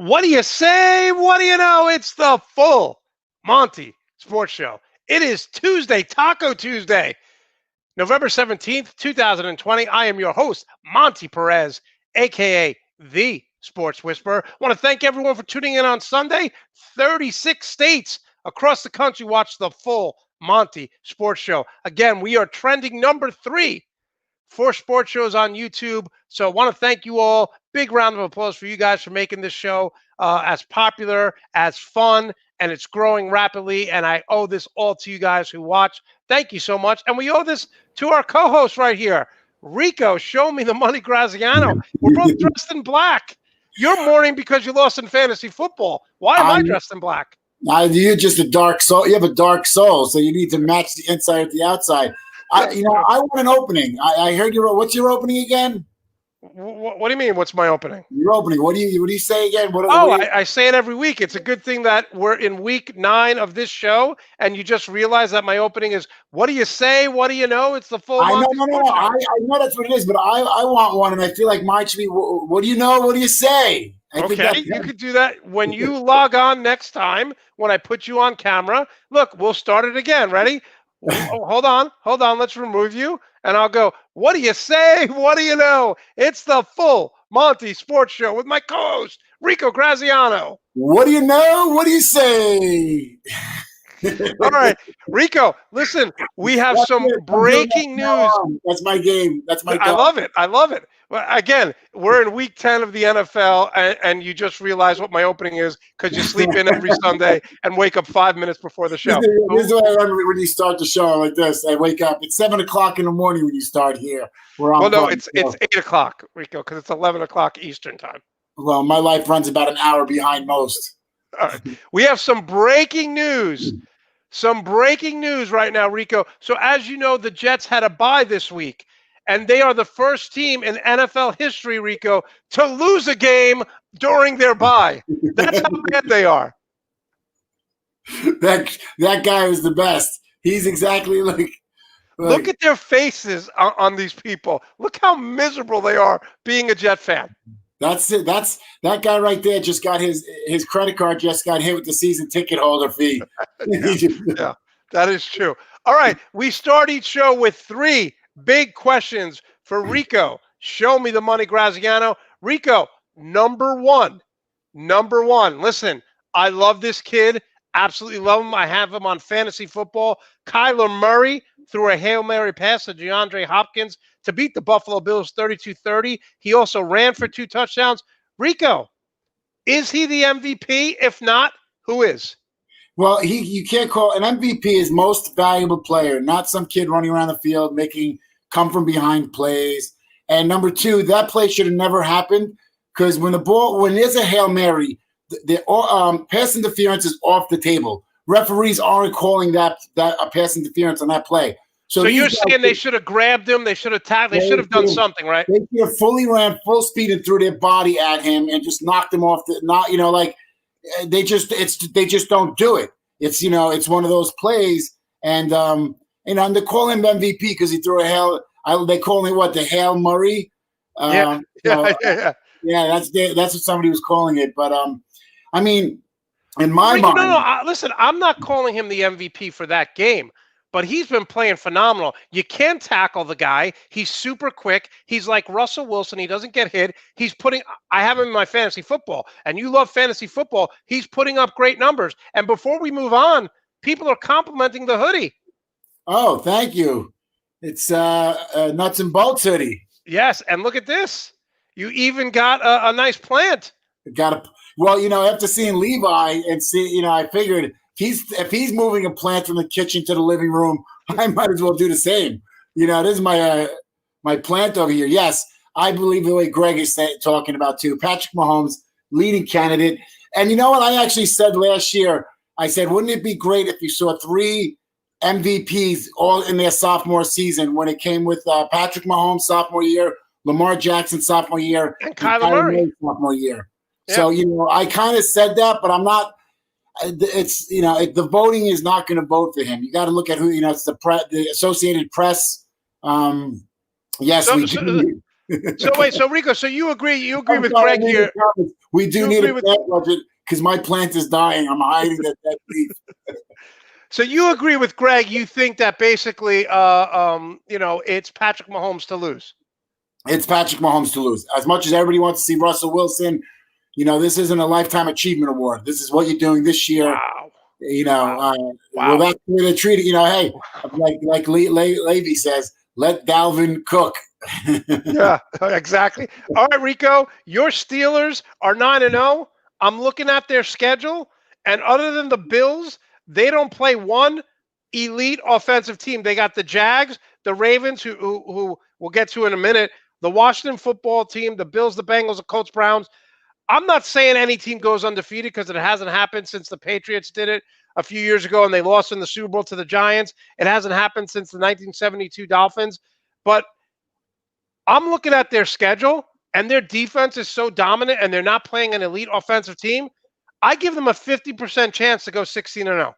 What do you say? What do you know? It's the full Monte Sports Show. It is Tuesday, Taco Tuesday, November 17th, 2020. I am your host, Monte Perez, a.k.a. The Sports Whisperer. I want to thank everyone for tuning in on Sunday. 36 states across the country watch the full Monte Sports Show. Again, we are trending number 3 for sports shows on YouTube. So I want to thank you all. Big round of applause for you guys for making this show as popular, as fun, and it's growing rapidly. And I owe this all to you guys who watch. Thank you so much. And we owe this to our co-host right here, Rico. Show me the money, Graziano. We're both dressed in black. You're mourning because you lost in fantasy football. Why am I dressed in black? You're just a dark soul. You have a dark soul, so you need to match the inside with the outside. I want an opening. I heard what's your opening again? What do you mean? What's my opening? Your opening. What do you say again? I say it every week. It's a good thing that we're in week 9 of this show, and you just realize that my opening is, what do you say? What do you know? It's the full. I know that's what it is, but I want one, and I feel like mine should be. What do you know? What do you say? Okay, you could do that when you log on next time. When I put you on camera, look, we'll start it again. Ready? Hold on. Let's remove you, and I'll go, what do you say? What do you know? It's the full Monte Sports Show with my co-host, Rico Graziano. What do you know? What do you say? All right, Rico, listen, we have some breaking news. That's my game. That's my game. I love it. Well, again, we're in week 10 of the NFL, and you just realize what my opening is because you sleep in every Sunday and wake up 5 minutes before the show. This is what I remember when you start the show like this. I wake up. It's 7 o'clock in the morning when you start here. It's 8 o'clock, Rico, because it's 11 o'clock Eastern time. Well, my life runs about an hour behind most. All right. We have some breaking news. Some breaking news right now, Rico. So as you know, the Jets had a bye this week, and they are the first team in NFL history, Rico, to lose a game during their bye. That's how bad they are. That guy is the best. He's exactly like look at their faces on these people. Look how miserable they are being a Jet fan. That's it. That guy right there just got his credit card just got hit with the season ticket holder fee. Yeah, that is true. All right, we start each show with 3 big questions for Rico. Show me the money, Graziano. Rico, number one. Listen, I love this kid. Absolutely love him. I have him on fantasy football. Kyler Murray threw a Hail Mary pass to DeAndre Hopkins to beat the Buffalo Bills 32-30. He also ran for 2 touchdowns. Rico, is he the MVP? If not, who is? Well, you can't call an MVP is most valuable player, not some kid running around the field making come from behind plays. And number 2, that play should have never happened because when there's a Hail Mary, the pass interference is off the table. Referees aren't calling that pass interference on that play. So you're saying they should have grabbed him, they should have tackled, they should have done something, right? They should have fully ran full speed and threw their body at him and just knocked him off. They just don't do it. It's it's one of those plays, and they call him MVP because he threw a hail. They call him the Hail Murray. Yeah, that's what somebody was calling it. But I mean, in my mind, listen, I'm not calling him the MVP for that game. But he's been playing phenomenal. You can't tackle the guy. He's super quick. He's like Russell Wilson. He doesn't get hit. I have him in my fantasy football, and you love fantasy football. He's putting up great numbers. And before we move on, people are complimenting the hoodie. Oh, thank you. It's a nuts and bolts hoodie. Yes, and look at this. You even got a nice plant. After seeing Levi and I figured – if he's moving a plant from the kitchen to the living room, I might as well do the same. This is my plant over here. Yes, I believe the way Greg is talking about too. Patrick Mahomes, leading candidate. And you know what I actually said last year? I said, wouldn't it be great if you saw 3 MVPs all in their sophomore season when it came with Patrick Mahomes sophomore year, Lamar Jackson sophomore year, and Kyler Murray sophomore year. Yeah. So, I kind of said that, but I'm not. It's the voting is not going to vote for him. You got to look at who it's the Associated Press. Yes, we do. So wait, so Rico, so you agree I'm with sorry, Greg here? we do You need agree a with plant budget because my plant is dying. I'm hiding that leaf. So you agree with Greg? You think that basically, it's Patrick Mahomes to lose? It's Patrick Mahomes to lose. As much as everybody wants to see Russell Wilson, this isn't a lifetime achievement award. This is what you're doing this year. Wow. Well, Wow. that's the way they treat it. Hey, like Levy says, let Dalvin cook. Yeah, exactly. All right, Rico, your Steelers are 9-0. I'm looking at their schedule, and other than the Bills, they don't play one elite offensive team. They got the Jags, the Ravens, who we'll get to in a minute, the Washington football team, the Bills, the Bengals, the Colts, Browns. I'm not saying any team goes undefeated because it hasn't happened since the Patriots did it a few years ago and they lost in the Super Bowl to the Giants. It hasn't happened since the 1972 Dolphins. But I'm looking at their schedule, and their defense is so dominant, and they're not playing an elite offensive team. I give them a 50% chance to go 16-0.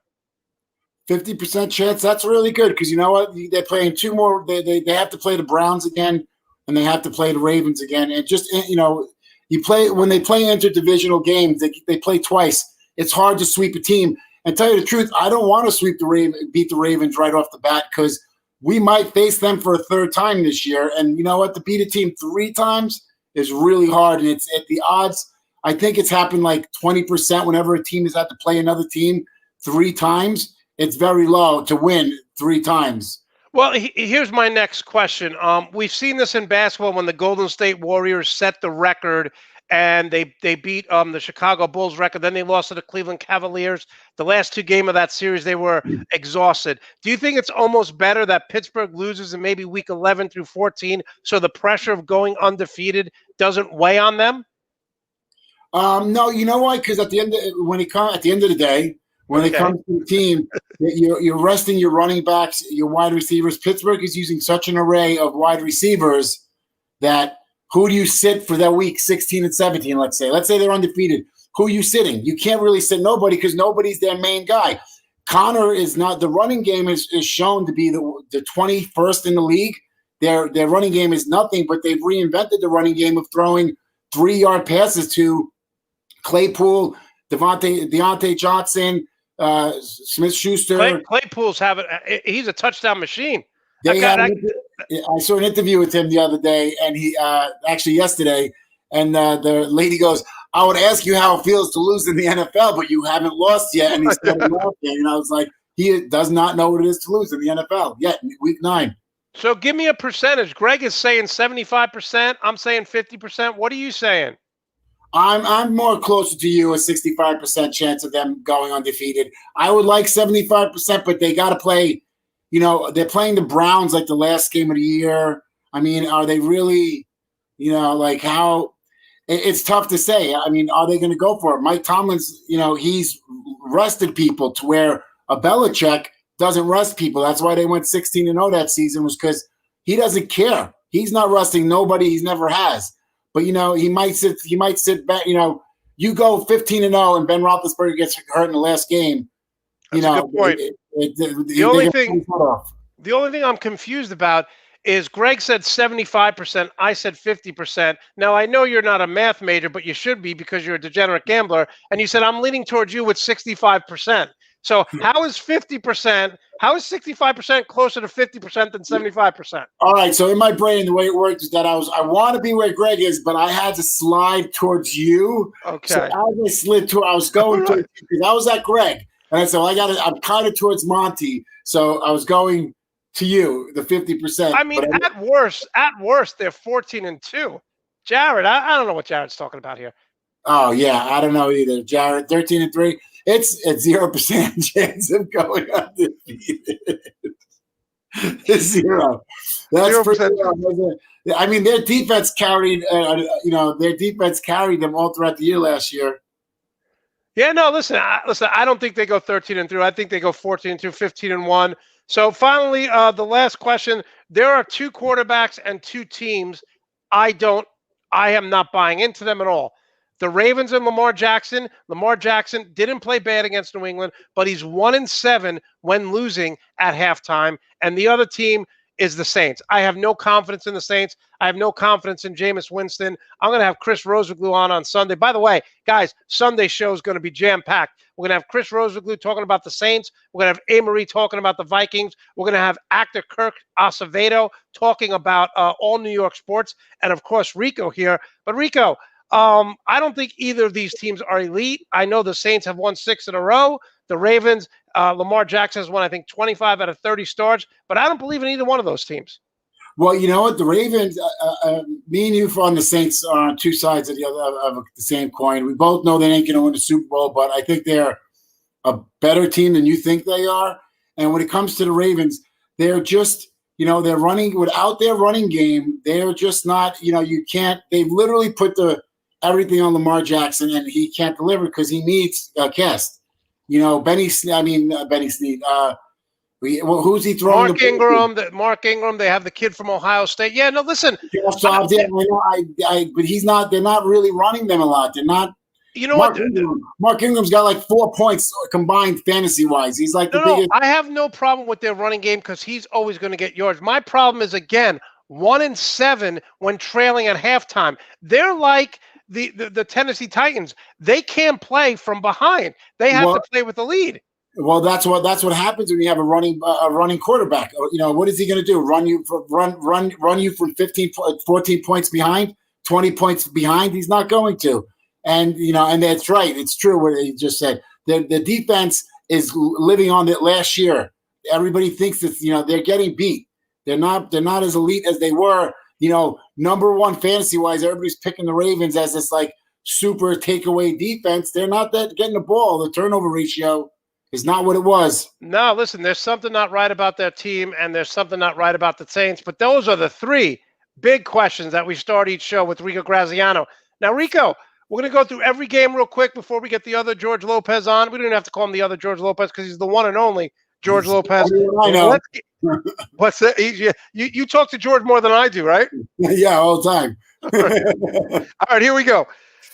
50% chance. That's really good because you know what? They're playing two more. They have to play the Browns again, and they have to play the Ravens again. And just you play when they play interdivisional games. They play twice. It's hard to sweep a team. And tell you the truth, I don't want to beat the Ravens right off the bat because we might face them for a third time this year. And you know what? To beat a team 3 times is really hard. And it's at the odds. I think it's happened like 20% whenever a team has had to play another team 3 times. It's very low to win 3 times. Well, here's my next question. We've seen this in basketball when the Golden State Warriors set the record and they beat the Chicago Bulls record. Then they lost to the Cleveland Cavaliers. The last 2 games of that series, they were exhausted. Do you think it's almost better that Pittsburgh loses in maybe week 11 through 14 so the pressure of going undefeated doesn't weigh on them? No, you know why? Because at the end of the day, when it comes to the team, you're resting your running backs, your wide receivers. Pittsburgh is using such an array of wide receivers that who do you sit for that week 16 and 17, let's say? Let's say they're undefeated. Who are you sitting? You can't really sit nobody because nobody's their main guy. Connor is not – the running game is shown to be the 21st in the league. Their running game is nothing, but they've reinvented the running game of throwing 3-yard passes to Claypool, Deontay Johnson, Smith-Schuster. Claypool's he's a touchdown machine. I saw an interview with him the other day, and he actually yesterday, and the lady goes, "I would ask you how it feels to lose in the NFL, but you haven't lost yet." And he started laughing, and I was like, he does not know what it is to lose in the NFL yet in week 9. So give me a percentage. Greg is saying 75%. I'm saying 50%. What are you saying? I'm more closer to you, a 65% chance of them going undefeated. I would like 75%, but they got to play. They're playing the Browns like the last game of the year. I mean, are they really, like how – it's tough to say. I mean, are they going to go for it? Mike Tomlin's, he's rested people to where a Belichick doesn't rest people. That's why they went 16-0 that season, was because he doesn't care. He's not resting nobody. He never has. But, he might sit back. You go 15-0 and Ben Roethlisberger gets hurt in the last game. That's a good point. The only thing I'm confused about is Greg said 75%. I said 50%. Now, I know you're not a math major, but you should be because you're a degenerate gambler. And you said, I'm leaning towards you with 65%. So how is 50%? How is 65% closer to 50% than 75%? All right. So in my brain, the way it worked is that I want to be where Greg is, but I had to slide towards you. Okay. So as I slid I was going towards you because I was at Greg. And so I'm kind of towards Monte. So I was going to you, the 50%. I mean, at worst, they're 14-2. Jared, I don't know what Jared's talking about here. Oh, yeah. I don't know either. Jared, 13-3. It's a 0% chance of going undefeated. It's 0. That's 0%. I mean, their defense carried. Their defense carried them all throughout the year last year. Yeah, no. Listen. I don't think they go 13-3. I think they go 14-2, 15-1. So finally, the last question: there are 2 quarterbacks and 2 teams. I am not buying into them at all. The Ravens and Lamar Jackson. Lamar Jackson didn't play bad against New England, but he's 1-7 when losing at halftime. And the other team is the Saints. I have no confidence in the Saints. I have no confidence in Jameis Winston. I'm going to have Chris Rosenglue on Sunday. By the way, guys, Sunday's show is going to be jam-packed. We're going to have Chris Rosenglue talking about the Saints. We're going to have A-Marie talking about the Vikings. We're going to have actor Kirk Acevedo talking about all New York sports. And, of course, Rico here. But, Rico, I don't think either of these teams are elite. I know the Saints have won 6 in a row. The Ravens, Lamar Jackson has won, I think, 25 out of 30 starts. But I don't believe in either one of those teams. Well, you know what? The Ravens, me and you on the Saints are on two sides of the same coin. We both know they ain't going to win the Super Bowl, but I think they're a better team than you think they are. And when it comes to the Ravens, they're just, they're running without their running game. They're just not, you can't. They've literally put everything on Lamar Jackson, and he can't deliver because he needs a cast. Benny Snead. Who's he throwing? Mark Ingram. They have the kid from Ohio State. Yeah, no, listen. But he's not. They're not really running them a lot. They're not. You know what? Mark Ingram's got like 4 points combined fantasy-wise. He's like the biggest. I have no problem with their running game because he's always going to get yards. My problem is, again, 1-7 when trailing at halftime. They're like the Tennessee Titans. They can't play from behind. They have to play with the lead. Well, that's what happens when you have a running quarterback. What is he going to do? Run you from 14 points behind, 20 points behind? He's not going to. And and that's right. It's true what he just said. The defense is living on it last year. Everybody thinks that they're getting beat. They're not as elite as they were. Number one fantasy wise, everybody's picking the Ravens as this like super takeaway defense. They're not that getting the ball. The turnover ratio is not what it was. No, listen, there's something not right about their team, and there's something not right about the Saints. But those are the three big questions that we start each show with Rico Graziano. Now, Rico, we're going to go through every game real quick before we get the other George Lopez on. We don't even have to call him the other George Lopez because he's the one and only George Lopez. I know. What's that? You talk to George more than I do, right? Yeah, all the time. All right, here we go.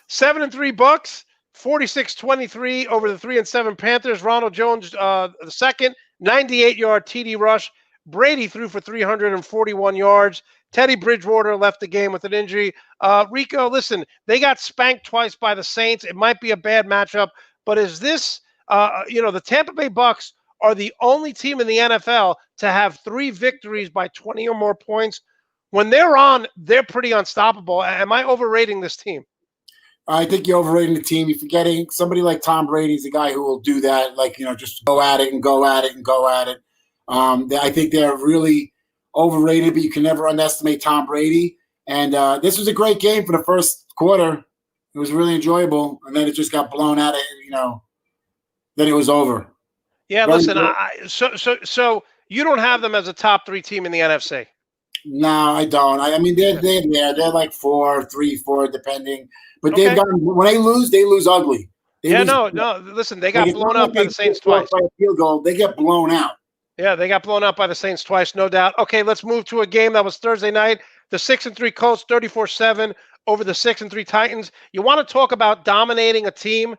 7-3 Bucks. 46-23 over the 3-7 Panthers. Ronald Jones, the second, 98-yard TD rush. Brady threw for 341 yards. Teddy Bridgewater left the game with an injury. Rico, listen, they got spanked twice by the Saints. It might be a bad matchup, but is this, the Tampa Bay Bucks are the only team in the NFL to have 3 victories by 20 or more points. When they're on, they're pretty unstoppable. Am I overrating this team? I think you're overrating the team. You're forgetting somebody like Tom Brady's a guy who will do that, just go at it and go at it and go at it. I think they're really overrated, but you can never underestimate Tom Brady. And this was a great game for the first quarter. It was really enjoyable, and then it just got blown out of, then it was over. Yeah, listen, so you don't have them as a top 3 team in the NFC? No, I don't. They're there. They're like 4, 3, 4, depending. But Okay. when they lose ugly. No. Listen, they got blown up by the Saints twice. By a field goal, they get blown out. Yeah, they got blown out by the Saints twice, no doubt. Okay, let's move to a game that was Thursday night. The 6-3 Colts, 34-7 over the 6-3 Titans. You want to talk about dominating a team?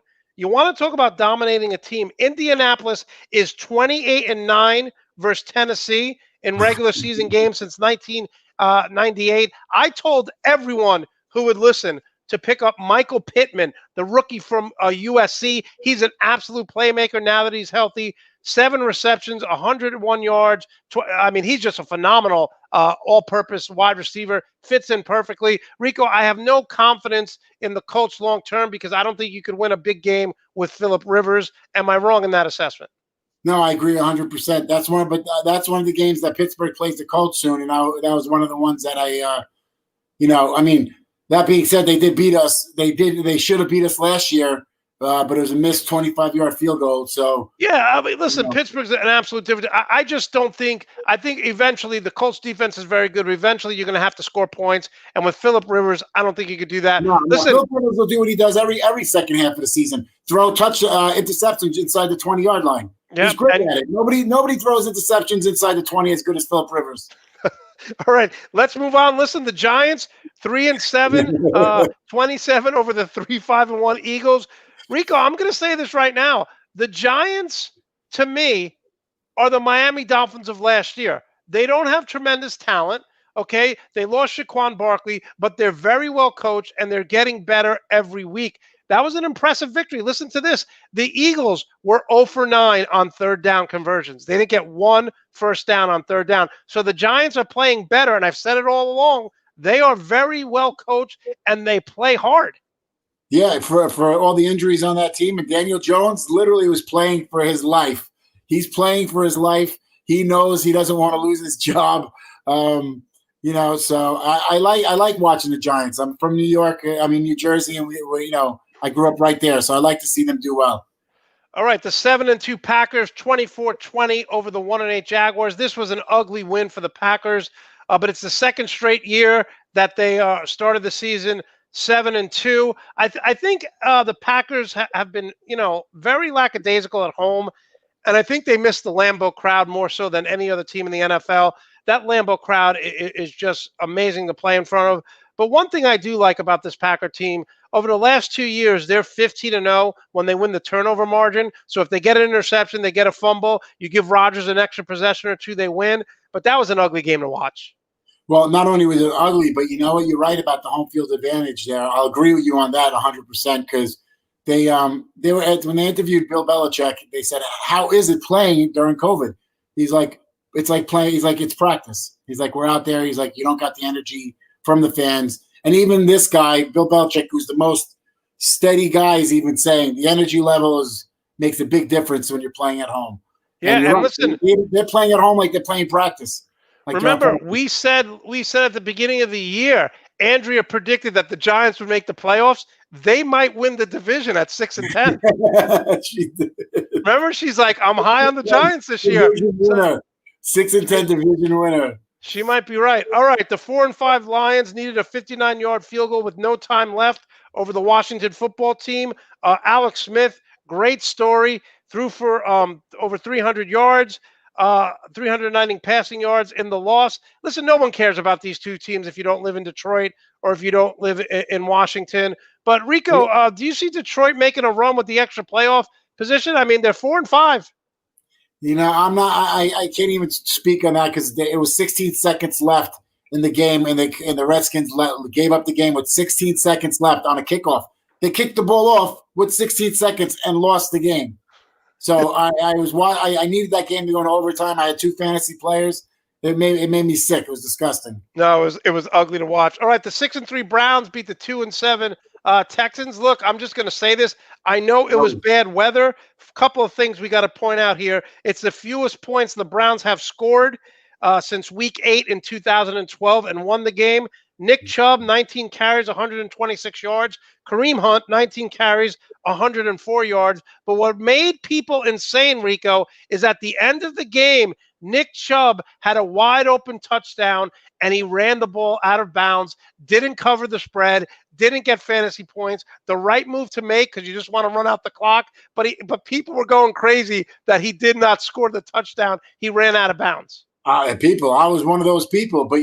Indianapolis is 28-9 versus Tennessee in regular season games since 1998. I told everyone who would listen to pick up Michael Pittman, the rookie from USC. He's an absolute playmaker now that he's healthy. 7 receptions, 101 yards. He's just a phenomenal all-purpose wide receiver. Fits in perfectly. Rico, I have no confidence in the Colts long-term because I don't think you could win a big game with Phillip Rivers. Am I wrong in that assessment? No, I agree 100%. That's one of the games that Pittsburgh plays the Colts soon, and that was one of the ones that that being said, they did beat us. They should have beat us last year, but it was a missed 25-yard field goal. So yeah, listen, Pittsburgh's an absolute difference. I just don't think. I think eventually the Colts defense is very good. Eventually, you're going to have to score points, and with Phillip Rivers, I don't think you could do that. Listen, Phillip Rivers will do what he does every second half of the season: throw interceptions inside the 20-yard line. Yeah, he's great at it. Nobody throws interceptions inside the 20 as good as Phillip Rivers. All right, let's move on. Listen, the Giants 3-7, 27 over the 3-5-1 Eagles. Rico, I'm going to say this right now. The Giants, to me, are the Miami Dolphins of last year. They don't have tremendous talent. Okay, they lost Shaquan Barkley, but they're very well coached and they're getting better every week. That was an impressive victory. Listen to this. The Eagles were 0 for 9 on third down conversions. They didn't get one first down on third down. So the Giants are playing better, and I've said it all along. They are very well coached, and they play hard. Yeah, for all the injuries on that team, and Daniel Jones literally was playing for his life. He's playing for his life. He knows he doesn't want to lose his job. So I like watching the Giants. I'm from New York. New Jersey, and I grew up right there, so I like to see them do well. All right, the 7-2 Packers, 24-20 over the 1-8 Jaguars. This was an ugly win for the Packers, but it's the second straight year that they started the season 7-2. I think the Packers have been, very lackadaisical at home, and I think they missed the Lambeau crowd more so than any other team in the NFL. That Lambeau crowd is just amazing to play in front of. But one thing I do like about this Packer team, over the last 2 years, they're 15-0 when they win the turnover margin. So if they get an interception, they get a fumble, you give Rodgers an extra possession or two, they win. But that was an ugly game to watch. Well, not only was it ugly, but you know what? You're right about the home field advantage there. I'll agree with you on that 100% because they were when they interviewed Bill Belichick, they said, "How is it playing during COVID?" He's like, "It's like playing." He's like, "It's practice." He's like, "We're out there." He's like, "You don't got the energy from the fans." And even this guy, Bill Belichick, who's the most steady guy, is even saying the energy level makes a big difference when you're playing at home. Yeah, and right. listen, they're playing at home like they're playing practice. Like remember, we said at the beginning of the year, Andrea predicted that the Giants would make the playoffs. They might win the division at 6-10. Remember, she's like, "I'm high on the Giants this year." 6-10 division winner. She might be right. All right, the 4-5 Lions needed a 59-yard field goal with no time left over the Washington football team. Alex Smith, great story, threw for over 300 yards, 390 passing yards in the loss. Listen, no one cares about these two teams if you don't live in Detroit or if you don't live in Washington. But Rico, do you see Detroit making a run with the extra playoff position? I mean, they're 4-5. I'm not. I can't even speak on that because it was 16 seconds left in the game, and the Redskins gave up the game with 16 seconds left on a kickoff. They kicked the ball off with 16 seconds and lost the game. So I needed that game to go into overtime. I had two fantasy players. It made me sick. It was disgusting. No, it was ugly to watch. All right, the 6-3 Browns beat the 2-7 Texans. Look, I'm just going to say this. I know it was bad weather. A couple of things we got to point out here. It's the fewest points the Browns have scored since Week 8 in 2012 and won the game. Nick Chubb, 19 carries, 126 yards. Kareem Hunt, 19 carries, 104 yards. But what made people insane, Rico, is at the end of the game, Nick Chubb had a wide open touchdown and he ran the ball out of bounds, didn't cover the spread, didn't get fantasy points. The right move to make because you just want to run out the clock. But people were going crazy that he did not score the touchdown. He ran out of bounds. I was one of those people. But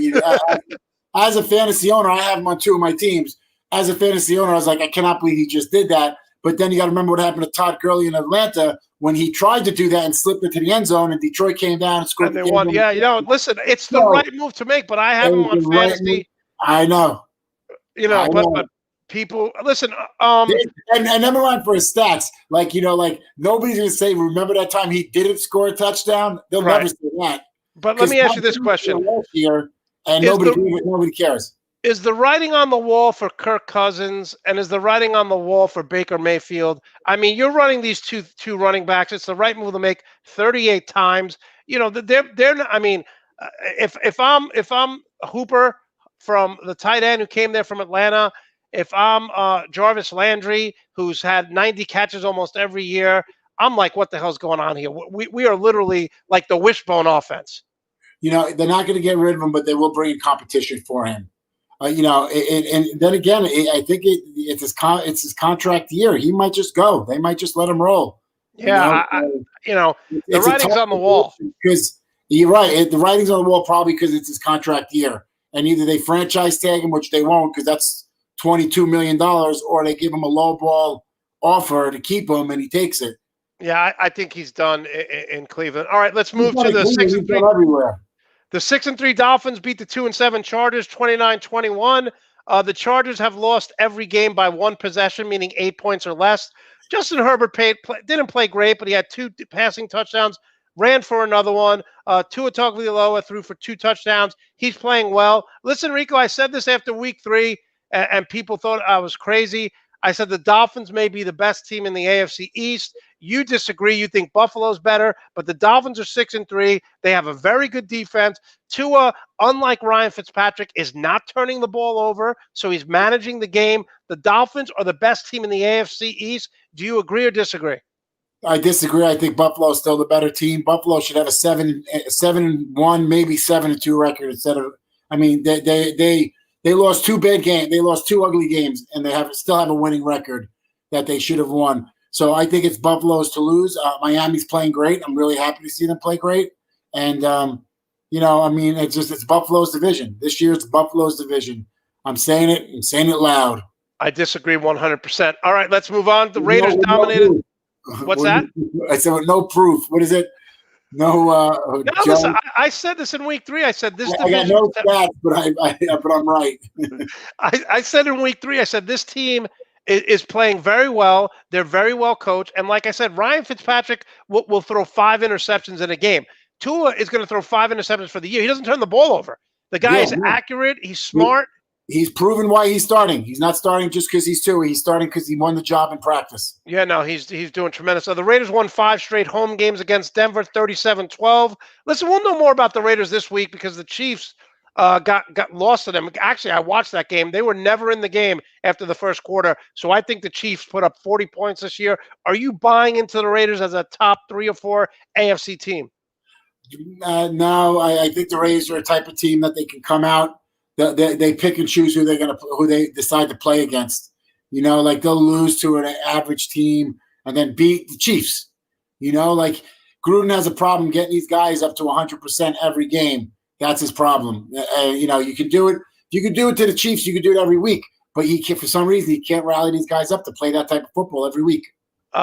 as a fantasy owner, I have him on two of my teams. As a fantasy owner, I was like, I cannot believe he just did that. But then you got to remember what happened to Todd Gurley in Atlanta when he tried to do that and slipped into the end zone, and Detroit came down and scored. And they won. Yeah, listen, it's the right move to make, but I have him on fantasy. I know. But people listen. And number one for his stats, like nobody's gonna say, remember that time he didn't score a touchdown? They'll never say that. But let me ask you this question: last year, and nobody cares. Is the writing on the wall for Kirk Cousins and is the writing on the wall for Baker Mayfield? I mean, you're running these two running backs. It's the right move to make 38 times. They're not, I mean, if I'm Hooper from the tight end who came there from Atlanta, if I'm Jarvis Landry, who's had 90 catches almost every year, I'm like, what the hell's going on here? We are literally like the wishbone offense. They're not going to get rid of him, but they will bring in competition for him. And then again, I think it's his contract year. He might just go. They might just let him roll. Yeah, the writing's on the wall. Because you're right. The writing's on the wall probably because it's his contract year. And either they franchise tag him, which they won't because that's $22 million, or they give him a low ball offer to keep him, and he takes it. Yeah, I think he's done in Cleveland. All right, let's move to the 6-3. Everywhere. The 6-3 Dolphins beat the 2-7 Chargers 29-21. The Chargers have lost every game by one possession, meaning 8 points or less. Justin Herbert didn't play great, but he had 2 passing touchdowns, ran for another one. Tua Tagovailoa threw for 2 touchdowns. He's playing well. Listen, Rico, I said this after week 3, and people thought I was crazy. I said the Dolphins may be the best team in the AFC East. You disagree. You think Buffalo's better, but the Dolphins are 6-3. They have a very good defense. Tua, unlike Ryan Fitzpatrick, is not turning the ball over, so he's managing the game. The Dolphins are the best team in the AFC East. Do you agree or disagree? I disagree. I think Buffalo's still the better team. Buffalo should have a 7-1, maybe 7-2 record instead of. I mean, they lost 2 bad games. They lost 2 ugly games, and they still have a winning record that they should have won. So I think it's Buffalo's to lose. Miami's playing great. I'm really happy to see them play great. And, I mean, it's Buffalo's division. This year it's Buffalo's division. I'm saying it. I'm saying it loud. I disagree 100%. All right, let's move on. The Raiders dominated. What's that? I said with no proof. What is it? No, listen, I said this in week 3. I said this division. I got no stats, but I'm right. I said in week 3, I said this team is playing very well. They're very well coached. And like I said, Ryan Fitzpatrick will throw 5 interceptions in a game. Tua is going to throw 5 interceptions for the year. He doesn't turn the ball over. The guy is accurate. He's smart. He's proven why he's starting. He's not starting just because he's Tua. He's starting because he won the job in practice. Yeah, no, he's doing tremendous. So the Raiders won 5 straight home games against Denver, 37-12. Listen, we'll know more about the Raiders this week because the Chiefs got lost to them. Actually, I watched that game. They were never in the game after the first quarter. So I think the Chiefs put up 40 points this year. Are you buying into the Raiders as a top 3 or 4 AFC team? No, I think the Raiders are a type of team that they can come out. They pick and choose who they decide to play against. Like they'll lose to an average team and then beat the Chiefs. Like Gruden has a problem getting these guys up to 100% every game. That's his problem. You can do it. You can do it to the Chiefs. You can do it every week. But for some reason, he can't rally these guys up to play that type of football every week.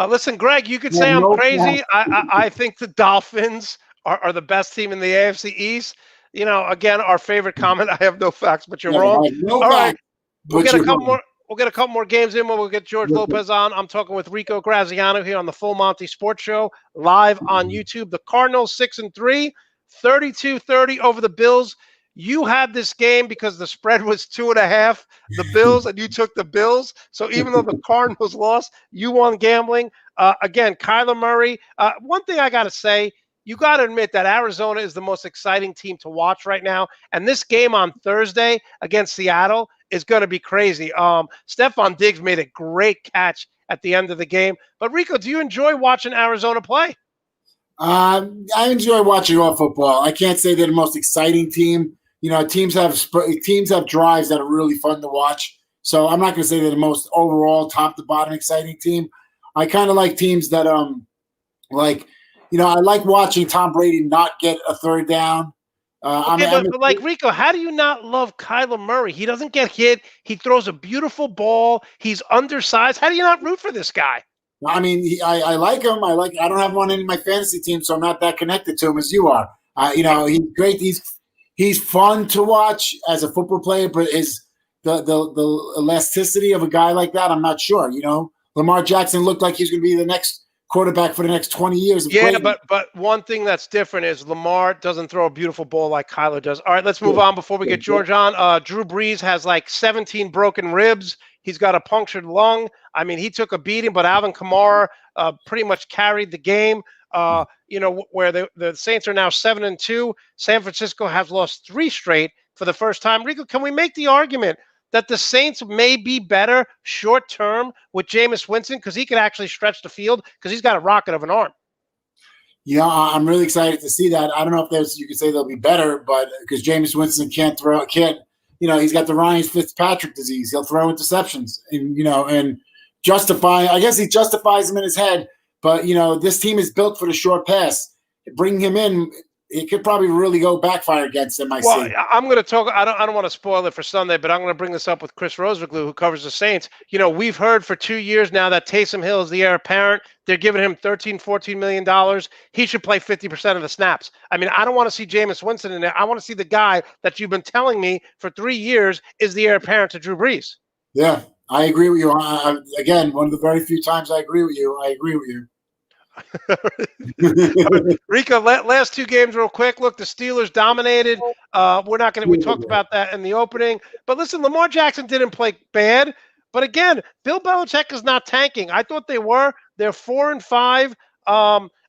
Listen, Greg, you could say I'm crazy. I think the Dolphins are the best team in the AFC East. Again, our favorite comment. I have no facts, but you're wrong. All right, we'll get a couple more games in when we'll get George Lopez on. I'm talking with Rico Graziano here on the Full Monty Sports Show live on YouTube. The Cardinals 6-3, 32-30 over the Bills. You had this game because the spread was 2.5, the Bills, and you took the Bills. So even though the Cardinals lost, you won gambling. Again, Kyler Murray. One thing I got to say, you got to admit that Arizona is the most exciting team to watch right now. And this game on Thursday against Seattle is going to be crazy. Stephon Diggs made a great catch at the end of the game. But, Rico, do you enjoy watching Arizona play? I enjoy watching all football. I can't say they're the most exciting team. Teams have drives that are really fun to watch. So I'm not going to say they're the most overall top-to-bottom exciting team. I kind of like teams that I like watching Tom Brady not get a third down. But like Rico, how do you not love Kyler Murray? He doesn't get hit. He throws a beautiful ball. He's undersized. How do you not root for this guy? I mean, I like him. I don't have one in my fantasy team, so I'm not that connected to him as you are. He's great. He's fun to watch as a football player, but the elasticity of a guy like that, I'm not sure. Lamar Jackson looked like he's going to be the next quarterback for the next 20 years. Yeah, but one thing that's different is Lamar doesn't throw a beautiful ball like Kyler does. All right, let's move on before we get George on. Drew Brees has like 17 broken ribs. He's got a punctured lung. I mean, he took a beating, but Alvin Kamara pretty much carried the game. Where the Saints are now 7-2. San Francisco has lost 3 straight for the first time. Rico, can we make the argument that the Saints may be better short term with Jameis Winston because he can actually stretch the field because he's got a rocket of an arm? Yeah, I'm really excited to see that. I don't know if you could say they'll be better, but because Jameis Winston he's got the Ryan Fitzpatrick disease. He'll throw interceptions and justify. I guess he justifies them in his head, but this team is built for the short pass. Bringing him in it could probably really go backfire against them. Well, I'm going to talk. I don't want to spoil it for Sunday, but I'm going to bring this up with Chris Rosenglue, who covers the Saints. We've heard for 2 years now that Taysom Hill is the heir apparent. They're giving him $13-14 million. He should play 50% of the snaps. I mean, I don't want to see Jameis Winston in there. I want to see the guy that you've been telling me for 3 years is the heir apparent to Drew Brees. Yeah, I agree with you. Again, one of the very few times I agree with you. Rico, last 2 games real quick. Look, the Steelers dominated. We're not going to – we talked about that in the opening. But listen, Lamar Jackson didn't play bad. But again, Bill Belichick is not tanking. I thought they were. They're 4-5.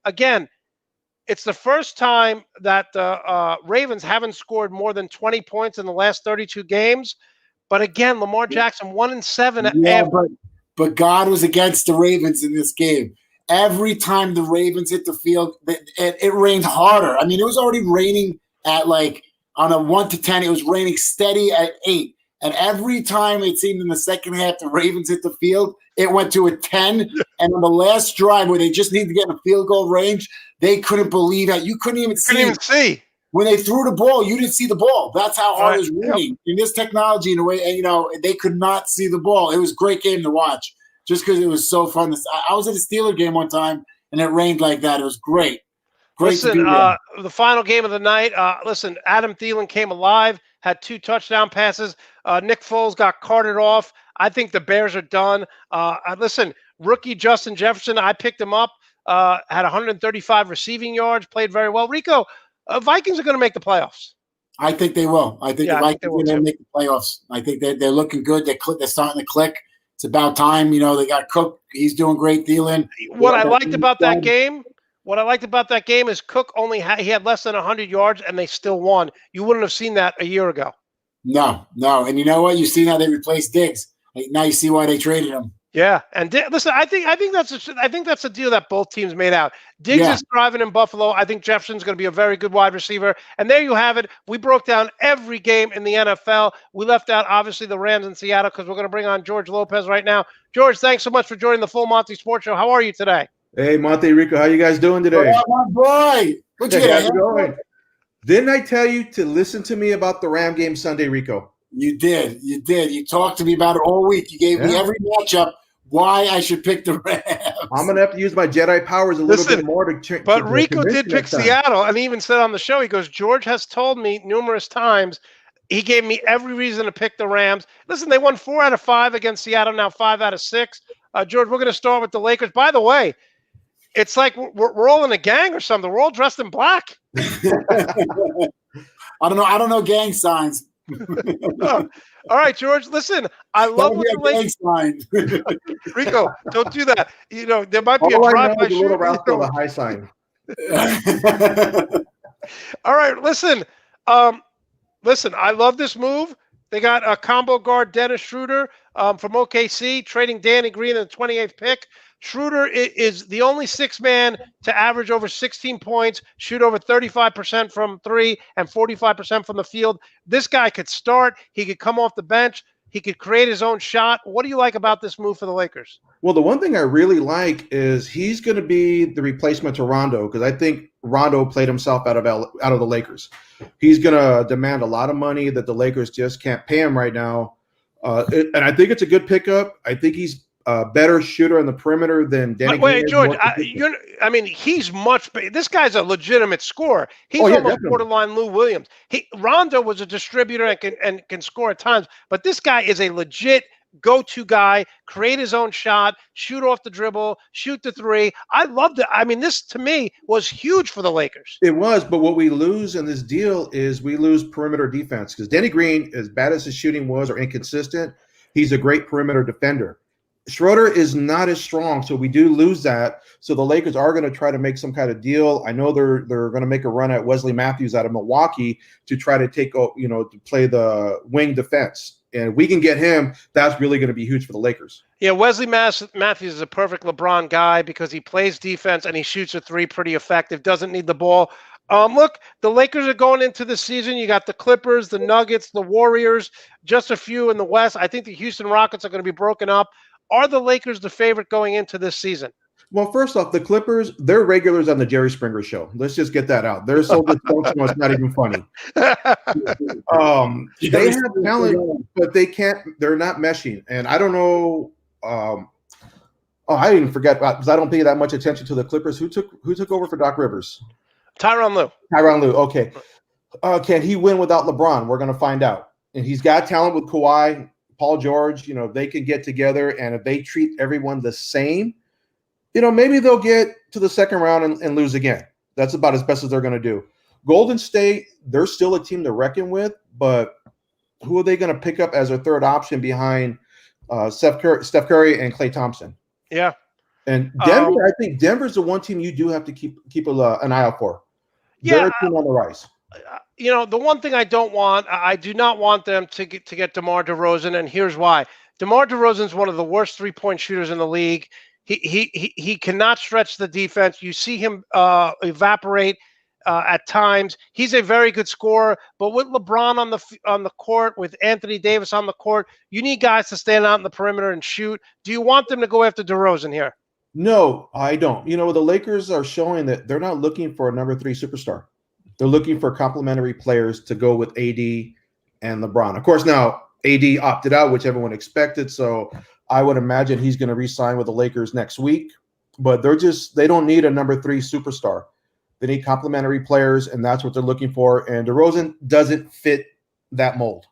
Again, it's the first time that the Ravens haven't scored more than 20 points in the last 32 games. But again, Lamar Jackson 1-7. Yeah, but God was against the Ravens in this game. Every time the Ravens hit the field, it rained harder. I mean, it was already raining at on a 1 to 10. It was raining steady at 8. And every time it seemed in the second half the Ravens hit the field, it went to a 10. And on the last drive where they just needed to get in a field goal range, they couldn't believe that. You couldn't even see. When they threw the ball, you didn't see the ball. That's how hard it was raining. In this technology, in a way, they could not see the ball. It was a great game to watch just because it was so fun. I was at a Steeler game one time, and it rained like that. It was great. Listen, the final game of the night, Adam Thielen came alive, had 2 touchdown passes. Nick Foles got carted off. I think the Bears are done. Rookie Justin Jefferson, I picked him up, had 135 receiving yards, played very well. Rico, Vikings are going to make the playoffs. I think they will. I think the Vikings are going to make the playoffs. I think they're looking good. They're starting to click. It's about time. They got Cook. He's doing great. Thielen. What I liked about that game is Cook he had less than 100 yards, and they still won. You wouldn't have seen that a year ago. No. And you know what? You see how they replaced Diggs. Now you see why they traded him. Yeah, and listen, I think that's a deal that both teams made out. Diggs is thriving in Buffalo. I think Jefferson's going to be a very good wide receiver. And there you have it. We broke down every game in the NFL. We left out, obviously, the Rams in Seattle because we're going to bring on George Lopez right now. George, thanks so much for joining the Full Monty Sports Show. How are you today? Hey, Monte, Rico, how you guys doing today? Oh, my boy. How's it going? Didn't I tell you to listen to me about the Ram game Sunday, Rico? You did. You talked to me about it all week. You gave me every matchup. Why I should pick the Rams. I'm going to have to use my Jedi powers a little bit more to But Rico did pick Seattle, and he even said on the show, he goes, George has told me numerous times, he gave me every reason to pick the Rams. Listen, they won 4 out of 5 against Seattle, now 5 out of 6. George, we're going to start with the Lakers. By the way, it's like we're all in a gang or something. We're all dressed in black. I don't know gang signs. All right, George. Listen, I love what the Lakers. Rico, don't do that. There might be a drive-by shooter. The high sign. All right, listen. I love this move. They got a combo guard, Dennis Schroeder, from OKC, trading Danny Green in the 28th pick. Schroeder is the only 6-man to average over 16 points, shoot over 35% from 3 and 45% from the field. This guy could start. He could come off the bench. He could create his own shot. What do you like about this move for the Lakers? Well, the one thing I really like is he's going to be the replacement to Rondo because I think Rondo played himself out of the Lakers. He's going to demand a lot of money that the Lakers just can't pay him right now. And I think it's a good pickup. I think he's a better shooter on the perimeter than Danny. Wait, George, he's much better. This guy's a legitimate scorer. He's almost borderline Lou Williams. Rondo was a distributor and can score at times, but this guy is a legit go-to guy, create his own shot, shoot off the dribble, shoot the 3. I loved it. I mean, this to me was huge for the Lakers. It was, but what we lose in this deal is we lose perimeter defense because Danny Green, as bad as his shooting was or inconsistent, he's a great perimeter defender. Schroeder is not as strong, so we do lose that. So the Lakers are going to try to make some kind of deal. I know they're going to make a run at Wesley Matthews out of Milwaukee to try to to play the wing defense. And we can get him. That's really going to be huge for the Lakers. Yeah, Wesley Matthews is a perfect LeBron guy because he plays defense and he shoots a 3 pretty effective, doesn't need the ball. Look, the Lakers are going into the season. You got the Clippers, the Nuggets, the Warriors, just a few in the West. I think the Houston Rockets are going to be broken up. Are the Lakers the favorite going into this season? Well, first off, the Clippers, they're regulars on the Jerry Springer show. Let's just get that out. They're so dysfunctional, it's not even funny. They have talent, but they're not meshing. And I don't know. I didn't forget because I don't pay that much attention to the Clippers. Who took over for Doc Rivers? Tyronn Lue. Tyronn Lue. Okay. Can he win without LeBron? We're going to find out. And he's got talent with Kawhi, Paul George. They can get together, and if they treat everyone the same, maybe they'll get to the second round and lose again. That's about as best as they're going to do. Golden State, they're still a team to reckon with, but who are they going to pick up as their third option behind Steph Curry and Klay Thompson? Yeah. And Denver, I think Denver's the one team you do have to keep an eye out for. Yeah. They're a team on the rise. The one thing I do not want them to get DeMar DeRozan, and here's why. DeMar DeRozan is one of the worst three-point shooters in the league. He cannot stretch the defense. You see him evaporate at times. He's a very good scorer, but with LeBron on the court, with Anthony Davis on the court, you need guys to stand out in the perimeter and shoot. Do you want them to go after DeRozan here? No, I don't. The Lakers are showing that they're not looking for a number 3 superstar. They're looking for complementary players to go with AD and LeBron. Of course, now AD opted out, which everyone expected, so I would imagine he's going to re-sign with the Lakers next week. But they don't need a number 3 superstar. They need complementary players, and that's what they're looking for. And DeRozan doesn't fit that mold.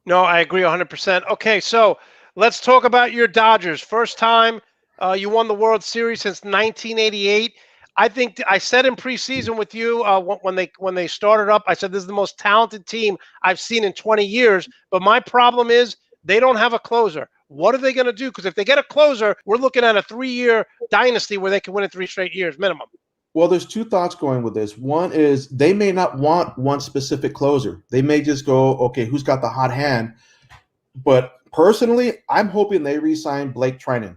No, I agree 100%. Okay, so let's talk about your Dodgers. First time you won the World Series since 1988. I think I said in preseason with you when they started up, I said this is the most talented team I've seen in 20 years. But my problem is they don't have a closer. What are they going to do? Because if they get a closer, we're looking at a 3-year dynasty where they can win in 3 straight years minimum. Well, there's 2 thoughts going with this. One is they may not want one specific closer. They may just go, okay, who's got the hot hand? But personally, I'm hoping they re-sign Blake Trinan.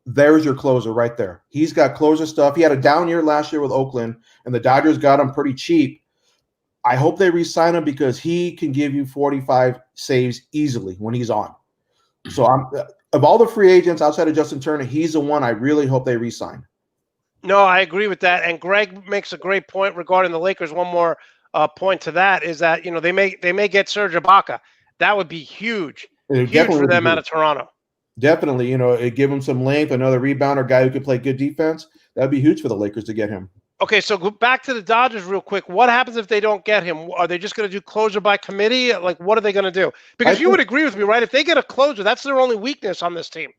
There's your closer right there. He's got closer stuff. He had a down year last year with Oakland, and the Dodgers got him pretty cheap. I hope they re-sign him because he can give you 45 saves easily when he's on. So of all the free agents outside of Justin Turner, he's the one I really hope they re-sign. No, I agree with that. And Greg makes a great point regarding the Lakers. One more point to that is that they may get Serge Ibaka. That would be huge for them out of Toronto. Definitely, it give him some length, another rebounder, guy who could play good defense. That'd be huge for the Lakers to get him. Okay, so go back to the Dodgers real quick. What happens if they don't get him? Are they just going to do closer by committee? Like, what are they going to do? Because you would agree with me, right? If they get a closer, that's their only weakness on this team.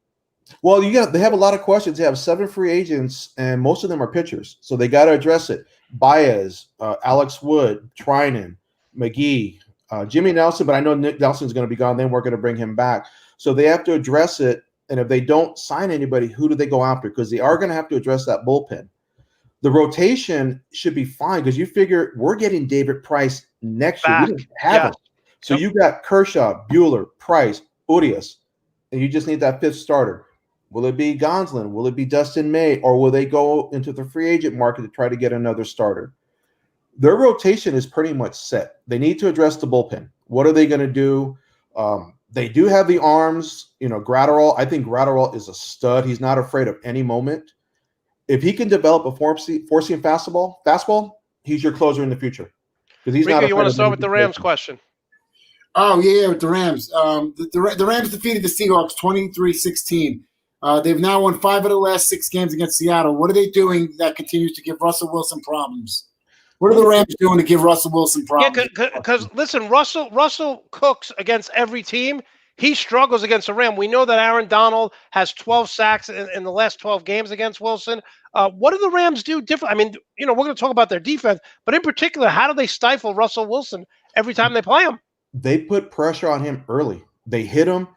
Well, they have a lot of questions. They have 7 free agents, and most of them are pitchers, so they got to address it. Baez, Alex Wood, Trinan, McGee, Jimmy Nelson, but I know Nick Nelson's going to be gone. Then we're going to bring him back. So they have to address it, and if they don't sign anybody, who do they go after? Because they are going to have to address that bullpen. The rotation should be fine because you figure we're getting David Price next year. We didn't have him. So you got Kershaw, Buehler, Price, Urias, and you just need that 5th starter. Will it be Gonsolin? Will it be Dustin May? Or will they go into the free agent market to try to get another starter? Their rotation is pretty much set. They need to address the bullpen. What are they going to do? They do have the arms. Gratterall. I think Gratterall is a stud. He's not afraid of any moment. If he can develop a four-seam fastball, he's your closer in the future. Because he's Rico, you want to start with the Rams question? Oh, yeah, with the Rams. The Rams defeated the Seahawks 23-16. They've now won 5 of the last 6 games against Seattle. What are they doing that continues to give Russell Wilson problems? What are the Rams doing to give Russell Wilson problems? Yeah, because listen, Russell cooks against every team. He struggles against a Ram. We know that Aaron Donald has 12 sacks in the last 12 games against Wilson. What do the Rams do different? I mean, we're going to talk about their defense, but in particular, how do they stifle Russell Wilson every time they play him? They put pressure on him early. They hit him.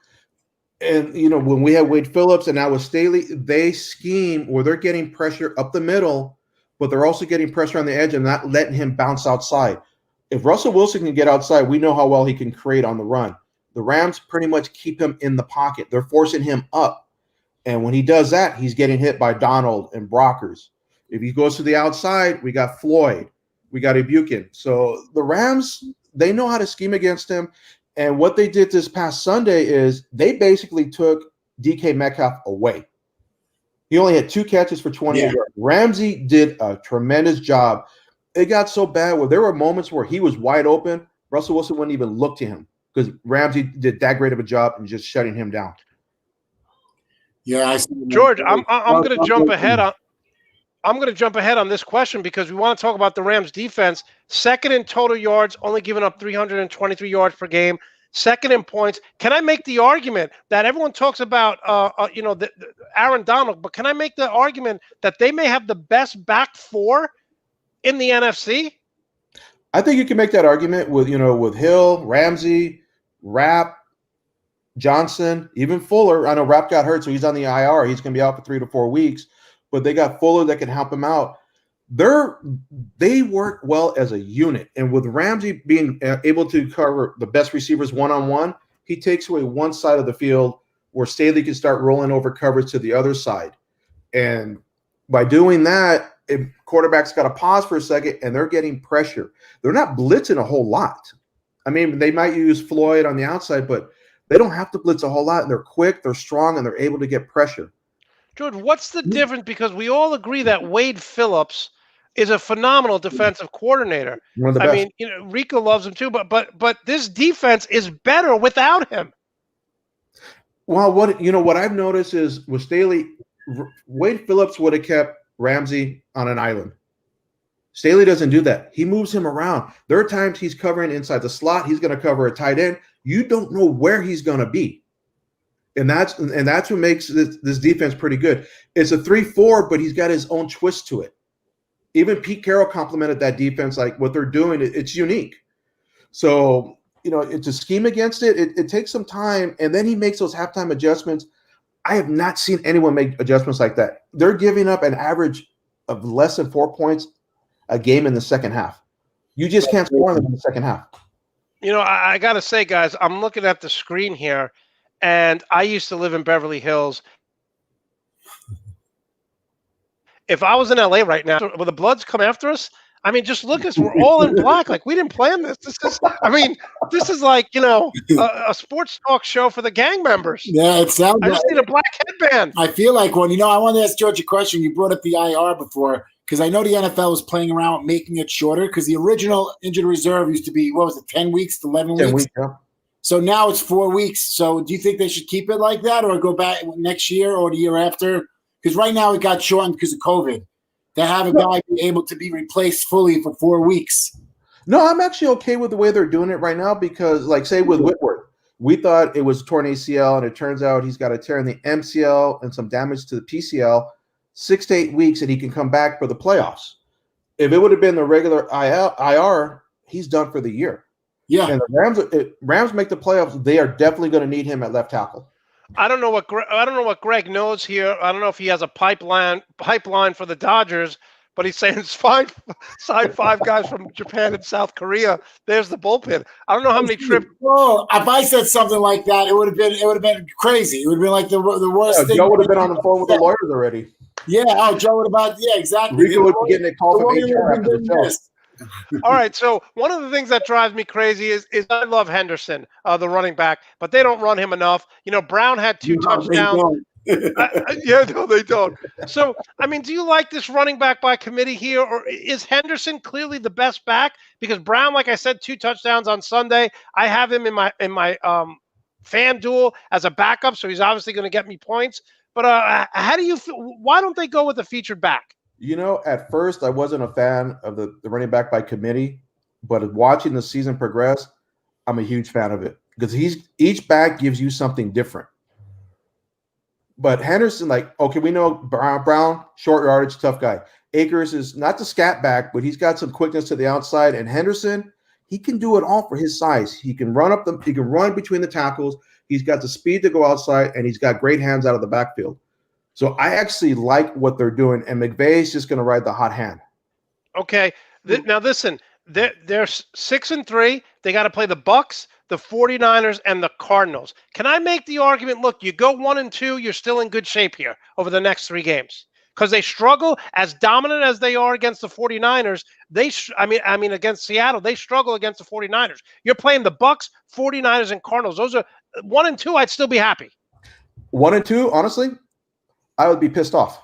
And, when we had Wade Phillips and now with Staley, they scheme where they're getting pressure up the middle, but they're also getting pressure on the edge and not letting him bounce outside. If Russell Wilson can get outside, we know how well he can create on the run. The Rams pretty much keep him in the pocket. They're forcing him up. And when he does that, he's getting hit by Donald and Brockers. If he goes to the outside, we got Floyd. We got Ibukin. So the Rams, they know how to scheme against him. And what they did this past Sunday is they basically took DK Metcalf away. He only had 2 catches for 28 yards. Ramsey did a tremendous job. It got so bad where there were moments where he was wide open. Russell Wilson wouldn't even look to him because Ramsey did that great of a job in just shutting him down. Yeah, I see. George, I'm going to jump ahead on. I'm going to jump ahead on this question because we want to talk about the Rams defense. Second in total yards, only giving up 323 yards per game. Second in points. Can I make the argument that everyone talks about, Aaron Donald, but can I make the argument that they may have the best back four in the NFC? I think you can make that argument with Hill, Ramsey, Rapp, Johnson, even Fuller. I know Rapp got hurt, so he's on the IR. He's going to be out for 3 to 4 weeks. But they got Fuller that can help him out. They work well as a unit. And with Ramsey being able to cover the best receivers one-on-one, he takes away one side of the field where Staley can start rolling over coverage to the other side. And by doing that, if quarterback's got to pause for a second and they're getting pressure. They're not blitzing a whole lot. I mean, they might use Floyd on the outside, but they don't have to blitz a whole lot. And they're quick, they're strong, and they're able to get pressure. George, what's the difference? Because we all agree that Wade Phillips is a phenomenal defensive coordinator. One of the best. I mean, Rico loves him too, but this defense is better without him. Well, what I've noticed is with Staley, Wade Phillips would have kept Ramsey on an island. Staley doesn't do that. He moves him around. There are times he's covering inside the slot. He's going to cover a tight end. You don't know where he's going to be. And that's what makes this defense pretty good. It's a 3-4, but he's got his own twist to it. Even Pete Carroll complimented that defense, like what they're doing. It's unique. So, it's a scheme against it. It takes some time, and then he makes those halftime adjustments. I have not seen anyone make adjustments like that. They're giving up an average of less than 4 points a game in the second half. You just can't score them in the second half. I got to say, guys, I'm looking at the screen here. And I used to live in Beverly Hills. If I was in LA right now, will the Bloods come after us? I mean, just look at us. We're all in black. Like, we didn't plan this. This is like, a sports talk show for the gang members. Yeah, it sounds I just need a black headband. I feel like one. I wanted to ask George a question. You brought up the IR before, because I know the NFL was playing around with making it shorter, because the original injured reserve used to be, 10 weeks, 11 weeks? 10 weeks, yeah. So now it's 4 weeks. So do you think they should keep it like that or go back next year or the year after? Because right now it got shortened because of COVID. To have a guy be able to be replaced fully for 4 weeks. No, I'm actually okay with the way they're doing it right now because, like, say with Whitworth, we thought it was torn ACL, and it turns out he's got a tear in the MCL and some damage to the PCL, 6 to 8 weeks, and he can come back for the playoffs. If it would have been the regular IR, he's done for the year. Yeah, and the Rams make the playoffs. They are definitely going to need him at left tackle. I don't know what Greg knows here. I don't know if he has a pipeline for the Dodgers, but he's saying sign 5 guys from Japan and South Korea. There's the bullpen. I don't know how many trips. Well, if I said something like that, it would have been crazy. It would have been like the worst thing. Joe would have been on the phone with the lawyers already. Yeah. Oh, Joe would have. Yeah, exactly. Rico would be getting a call from HR after the show. All right, so one of the things that drives me crazy is I love Henderson, the running back, but they don't run him enough. Brown had 2 touchdowns. No, they don't. So, I mean, do you like this running back by committee here, or is Henderson clearly the best back? Because Brown, like I said, 2 touchdowns on Sunday. I have him in my FanDuel as a backup, so he's obviously going to get me points. But how do you feel? Why don't they go with a featured back? At first, I wasn't a fan of the running back by committee, but watching the season progress, I'm a huge fan of it because each back gives you something different. But Henderson, we know Brown, short yardage, tough guy. Akers is not the scat back, but he's got some quickness to the outside. And Henderson, he can do it all for his size. He can he can run between the tackles. He's got the speed to go outside, and he's got great hands out of the backfield. So I actually like what they're doing, and McVay's just going to ride the hot hand. Okay. Now listen, they're 6-3. They got to play the Bucs, the 49ers, and the Cardinals. Can I make the argument? Look, you go 1-2, you're still in good shape here over the next 3 games because they struggle as dominant as they are against the 49ers. I mean against Seattle, they struggle against the 49ers. You're playing the Bucs, 49ers, and Cardinals. Those are 1-2. I'd still be happy. 1-2, honestly. I would be pissed off.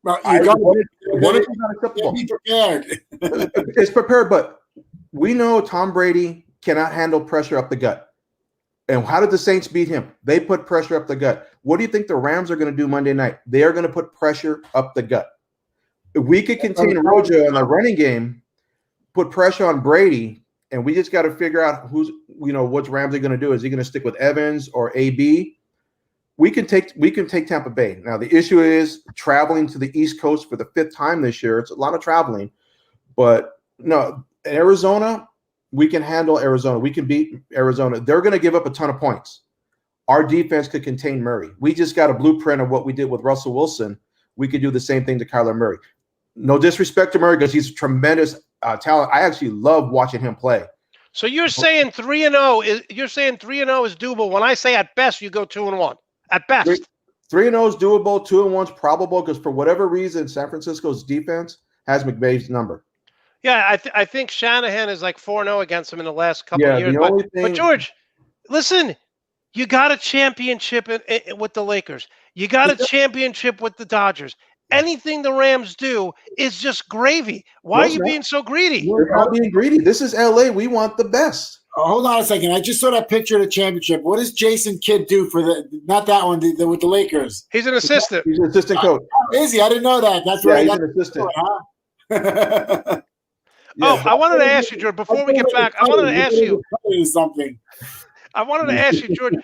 Well, you got to not acceptable. be prepared. It's prepared, but we know Tom Brady cannot handle pressure up the gut. And how did the Saints beat him? They put pressure up the gut. What do you think the Rams are going to do Monday night? They are going to put pressure up the gut. If we could contain Rojo in the running game, put pressure on Brady, and we just got to figure out what's Ramsey going to do. Is he going to stick with Evans or AB? We can take Tampa Bay. Now the issue is traveling to the East Coast for the 5th time this year. It's a lot of traveling, but no, Arizona, we can handle Arizona. We can beat Arizona. They're going to give up a ton of points. Our defense could contain Murray. We just got a blueprint of what we did with Russell Wilson. We could do the same thing to Kyler Murray. No disrespect to Murray because he's a tremendous talent. I actually love watching him play. So you're saying 3-0 is doable. When I say at best, you go 2-1. At best, 3-0 is doable. 2-1 is probable because for whatever reason, San Francisco's defense has McVay's number. Yeah, I think Shanahan is like 4-0 against him in the last couple of years. But George, listen, you got a championship with the Lakers. You got a championship with the Dodgers. Anything the Rams do is just gravy. Why are you being so greedy? We're not being greedy. This is LA. We want the best. Hold on a second. I just saw that picture of the championship. What does Jason Kidd do for not that one, with the Lakers? He's an assistant. He's an assistant coach. Is he? I didn't know that. That's right. He's an assistant. I wanted to ask you, George, before we get back, I wanted to ask you something. I wanted to ask you, George,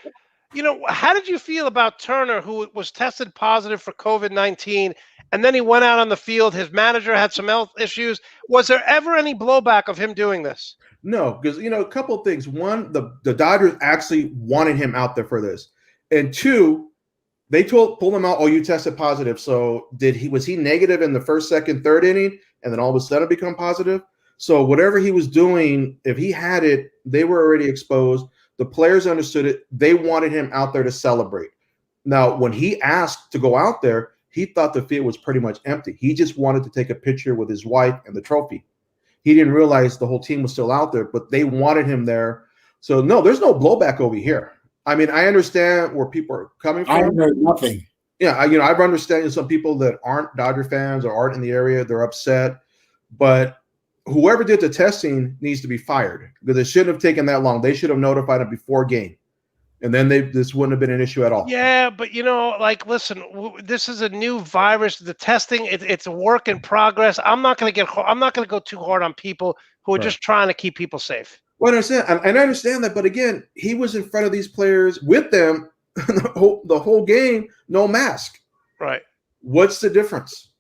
how did you feel about Turner, who was tested positive for COVID-19, and then he went out on the field? His manager had some health issues. Was there ever any blowback of him doing this? No, because, a couple of things. One, the Dodgers actually wanted him out there for this. And two, they pulled him out, you tested positive. So was he negative in the first, second, third inning, and then all of a sudden become positive? So whatever he was doing, if he had it, they were already exposed. The players understood it. They wanted him out there to celebrate. Now, when he asked to go out there, he thought the field was pretty much empty. He just wanted to take a picture with his wife and the trophy. He didn't realize the whole team was still out there, but they wanted him there. So, no, there's no blowback over here. I mean, I understand where people are coming from. I heard nothing. Yeah, I've understood some people that aren't Dodger fans or aren't in the area, they're upset. But whoever did the testing needs to be fired because it shouldn't have taken that long. They should have notified him before game. And then this wouldn't have been an issue at all. Yeah, but listen, this is a new virus. The testing, it's a work in progress. I'm not going to go too hard on people who are just trying to keep people safe. Well, I understand, and I understand that. But again, he was in front of these players with them the whole game, no mask. Right. What's the difference?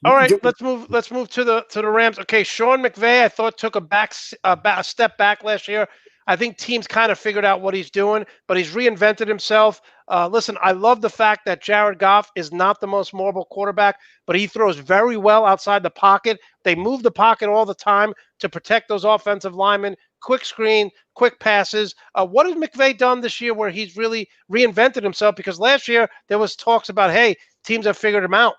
All right, let's move to the Rams. Okay, Sean McVay, I thought took a step back last year. I think teams kind of figured out what he's doing, but he's reinvented himself. Listen, I love the fact that Jared Goff is not the most mobile quarterback, but he throws very well outside the pocket. They move the pocket all the time to protect those offensive linemen. Quick screen, quick passes. What has McVay done this year where he's really reinvented himself? Because last year there was talks about, hey, teams have figured him out.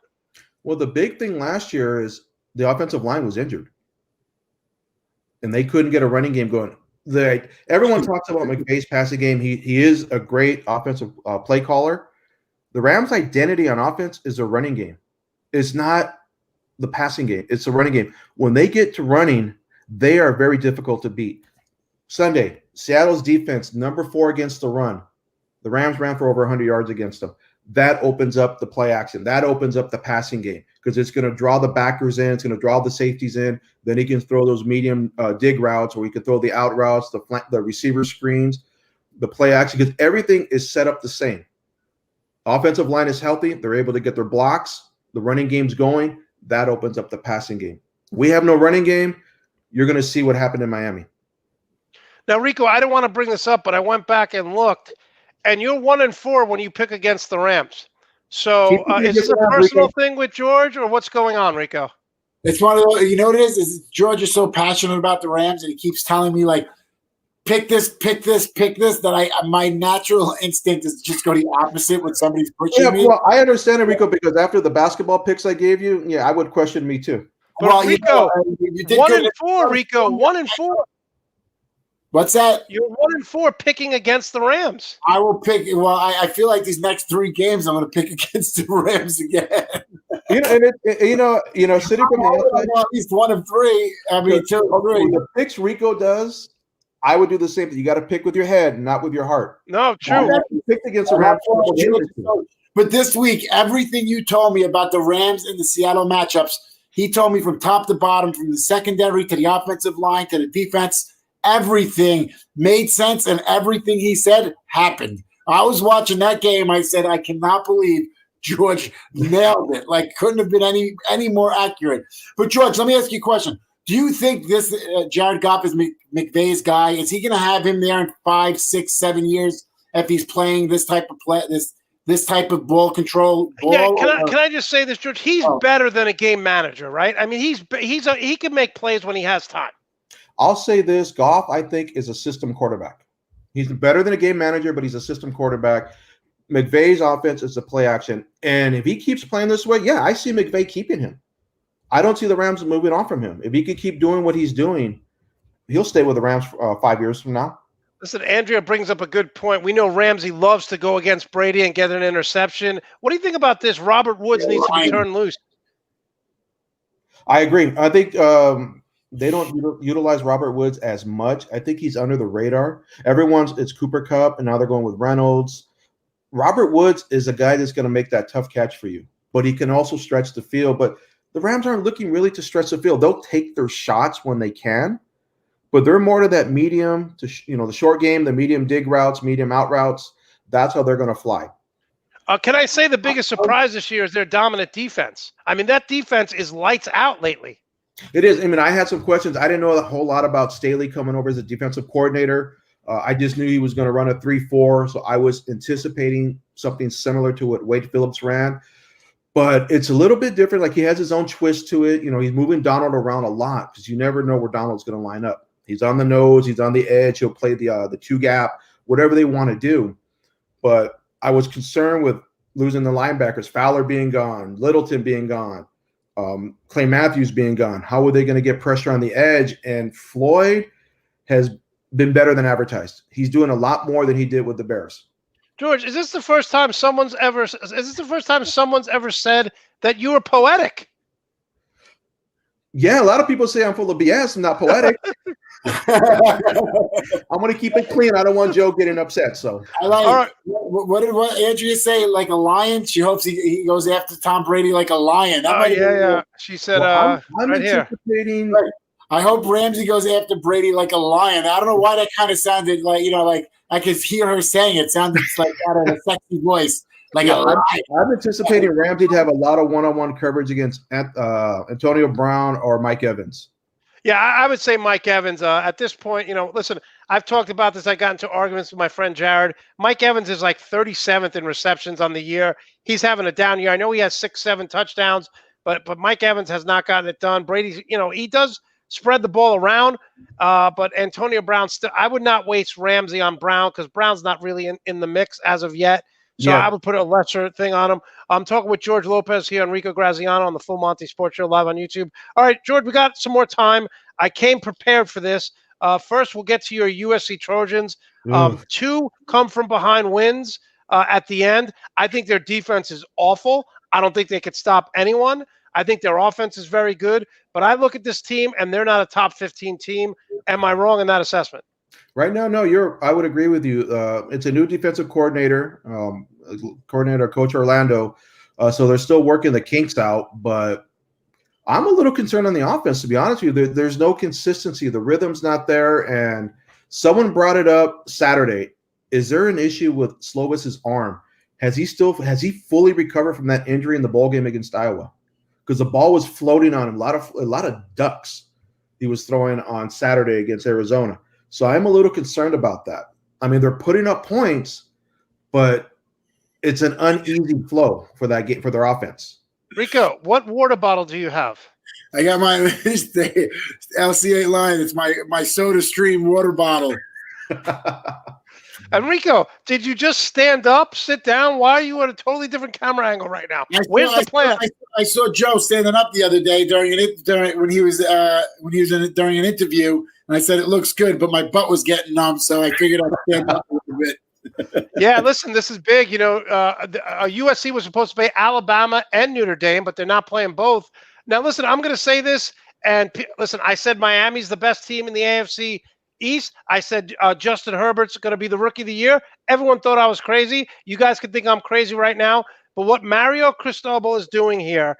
Well, the big thing last year is the offensive line was injured, and they couldn't get a running game going. Everyone talks about McVay's passing game. He is a great offensive play caller. The Rams' identity on offense is a running game. It's not the passing game. It's a running game. When they get to running, they are very difficult to beat. Sunday, Seattle's defense, number 4 against the run. The Rams ran for over 100 yards against them. That opens up the play action. That opens up the passing game because it's going to draw the backers in. It's going to draw the safeties in. Then he can throw those medium dig routes, or he can throw the out routes, the receiver screens, the play action, because everything is set up the same. Offensive line is healthy. They're able to get their blocks. The running game's going. That opens up the passing game. We have no running game. You're going to see what happened in Miami. Now, Rico, I didn't want to bring this up, but I went back and looked. And you're 1-4 when you pick against the Rams. So is this a personal thing with George, or what's going on, Rico? It's one of those. You know what it is? Is George is so passionate about the Rams, and he keeps telling me like, pick this, that my natural instinct is just go the opposite when somebody's pushing me. Well, I understand it, Rico, because after the basketball picks I gave you, I would question me too. But well, Rico, you did 1-4, Rico, 1-4. What's that? You're 1-4 picking against the Rams. I will pick. Well, I feel like these next 3 games, I'm going to pick against the Rams again. Sitting from the outside, at least 1 of 3. I mean, 2 of 3. The picks Rico does, I would do the same thing. You got to pick with your head, not with your heart. No, true. You picked against the Rams. But this week, everything you told me about the Rams and the Seattle matchups, he told me from top to bottom, from the secondary to the offensive line to the defense. Everything made sense, and everything he said happened. I was watching that game. I said, I cannot believe George nailed it. Like, couldn't have been any more accurate. But, George, let me ask you a question. Do you think this Jared Goff is McVay's guy? Is he going to have him there in 5, 6, 7 years if he's playing this type of play, this type of ball control? Yeah, can I just say this, George? He's better than a game manager, right? I mean, he can make plays when he has time. I'll say this: Goff, I think, is a system quarterback. He's better than a game manager, but he's a system quarterback. McVay's offense is a play action, and if he keeps playing this way, yeah, I see McVay keeping him. I don't see the Rams moving on from him. If he could keep doing what he's doing, he'll stay with the Rams 5 years from now. Listen, Andrea brings up a good point. We know Ramsey loves to go against Brady and get an interception. What do you think about this? Robert Woods needs to be turned loose. I agree. I think they don't utilize Robert Woods as much. I think he's under the radar. It's Cooper Kupp, and now they're going with Reynolds. Robert Woods is a guy that's going to make that tough catch for you, but he can also stretch the field. But the Rams aren't looking really to stretch the field. They'll take their shots when they can, but they're more to that medium, to the short game, the medium dig routes, medium out routes. That's how they're going to fly. Can I say the biggest surprise this year is their dominant defense? I mean, that defense is lights out lately. It is. I mean, I had some questions. I didn't know a whole lot about Staley coming over as a defensive coordinator. I just knew he was going to run a 3-4, so I was anticipating something similar to what Wade Phillips ran. But it's a little bit different. Like, he has his own twist to it. He's moving Donald around a lot because you never know where Donald's going to line up. He's on the nose. He's on the edge. He'll play the two gap, whatever they want to do. But I was concerned with losing the linebackers, Fowler being gone, Littleton being gone, Clay Matthews being gone. How are they going to get pressure on the edge? And Floyd has been better than advertised. He's doing a lot more than he did with the Bears. George, is this the first time someone's ever said that you were poetic? Yeah, a lot of people say I'm full of BS. I'm not poetic. I'm going to keep it clean. I don't want Joe getting upset. So I like. All right. What did Andrea say? Like a lion? She hopes he goes after Tom Brady like a lion. Yeah. She said, I'm right anticipating. Right. I hope Ramsey goes after Brady like a lion. I don't know why that kind of sounded like, like I could hear her saying it. Sounded like out of a sexy voice. Like I'm anticipating Ramsey to have a lot of one-on-one coverage against Antonio Brown or Mike Evans. Yeah, I would say Mike Evans. At this point, listen, I've talked about this. I got into arguments with my friend Jared. Mike Evans is like 37th in receptions on the year. He's having a down year. I know he has 6-7 touchdowns, but Mike Evans has not gotten it done. Brady, he does spread the ball around, but Antonio Brown still. I would not waste Ramsey on Brown because Brown's not really in the mix as of yet. So I would put a lesser thing on him. I'm talking with George Lopez here, Enrico Graziano on the Full Monty Sports Show live on YouTube. All right, George, we got some more time. I came prepared for this. First, we'll get to your USC Trojans. 2 come from behind wins at the end. I think their defense is awful. I don't think they could stop anyone. I think their offense is very good. But I look at this team, and they're not a top 15 team. Am I wrong in that assessment? Right now, no, I would agree with you. It's a new defensive coordinator, Coach Orlando. So they're still working the kinks out, but I'm a little concerned on the offense, to be honest with you. There's no consistency. The rhythm's not there. And someone brought it up Saturday. Is there an issue with Slovis's arm? Has he fully recovered from that injury in the bowl game against Iowa? Because the ball was floating on him, a lot of ducks he was throwing on Saturday against Arizona. So I'm a little concerned about that. I mean, they're putting up points, but it's an uneasy flow for that game, for their offense. Rico, what water bottle do you have? I got my LC8 line. It's my Soda Stream water bottle. Enrico, did you just stand up, sit down? Why are you at a totally different camera angle right now? Where's the plan? I saw Joe standing up the other day during an interview, And I said, it looks good, but my butt was getting numb, so I figured I'd stand up a little bit. Yeah, listen, this is big. USC was supposed to play Alabama and Notre Dame, but they're not playing both. Now, listen, I'm going to say this, and listen, I said Miami's the best team in the AFC East. I said Justin Herbert's going to be the rookie of the year. Everyone thought I was crazy. You guys could think I'm crazy right now, but what Mario Cristobal is doing here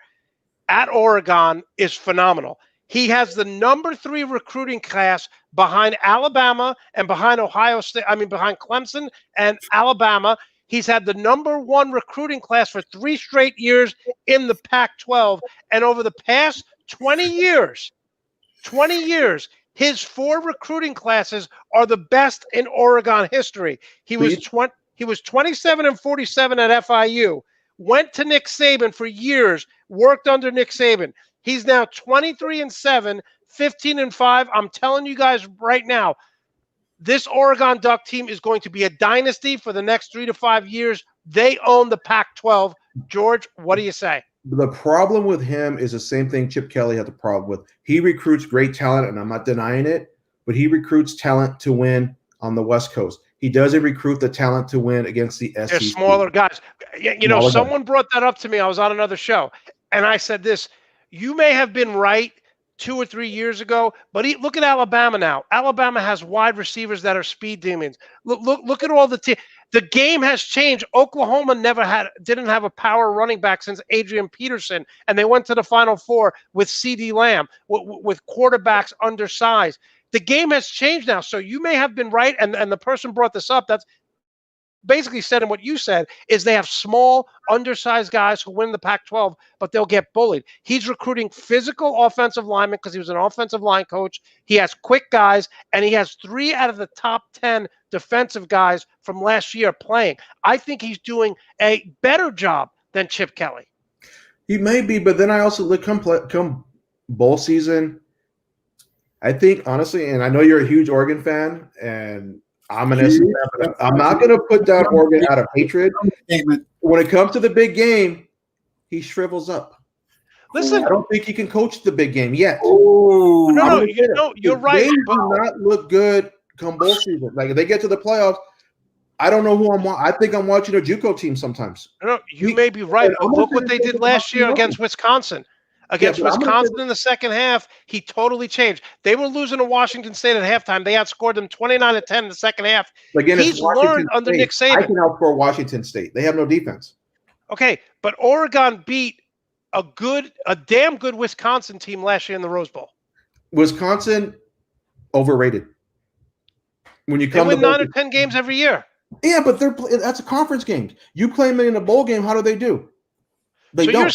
at Oregon is phenomenal. He has the number 3 recruiting class behind Alabama and behind Ohio State. I mean, behind Clemson and Alabama. He's had the number 1 recruiting class for 3 straight years in the Pac-12. And over the past 20 years, his 4 recruiting classes are the best in Oregon history. He was 27 and 47 at FIU. Went to Nick Saban for years, worked under Nick Saban. He's now 23 and 7, 15 and 5. I'm telling you guys right now, this Oregon Duck team is going to be a dynasty for the next 3 to 5 years. They own the Pac-12. George, what do you say? The problem with him is the same thing Chip Kelly had the problem with. He recruits great talent, and I'm not denying it, but he recruits talent to win on the West Coast. He doesn't recruit the talent to win against the SEC. They're smaller guys. Someone brought that up to me. I was on another show, and I said this. You may have been right 2 or 3 years ago, but look at Alabama now. Alabama has wide receivers that are speed demons. Look at all the team. The game has changed. Oklahoma didn't have a power running back since Adrian Peterson, and they went to the Final Four with CeeDee Lamb, with quarterbacks undersized. The game has changed now, so you may have been right, and the person brought this up. That's basically said in what you said is they have small, undersized guys who win the Pac-12, but they'll get bullied. He's recruiting physical offensive linemen because he was an offensive line coach. He has quick guys, and he has 3 out of the top 10 defensive guys from last year playing. I think he's doing a better job than Chip Kelly. He may be, but then I also look come bowl season. I think, honestly, and I know you're a huge Oregon fan, and I'm an SC fan. I'm not going to put down Oregon out of hatred. When it comes to the big game, he shrivels up. Listen, I don't think he can coach the big game yet. No, you're right. They do not look good come bowl season. Like if they get to the playoffs, I don't know who I'm watching. I think I'm watching a JUCO team sometimes. No, you may be right. But look what they did last year against Wisconsin. Against Wisconsin in the second half, he totally changed. They were losing to Washington State at halftime. They outscored them 29-10 in the second half. Again, he's learned under Nick Saban. I can outscore Washington State. They have no defense. Okay, but Oregon beat a damn good Wisconsin team last year in the Rose Bowl. Wisconsin overrated. When you they win 9 or 10 games every year. Yeah, but that's a conference game. You play them in a bowl game. How do they do? They don't.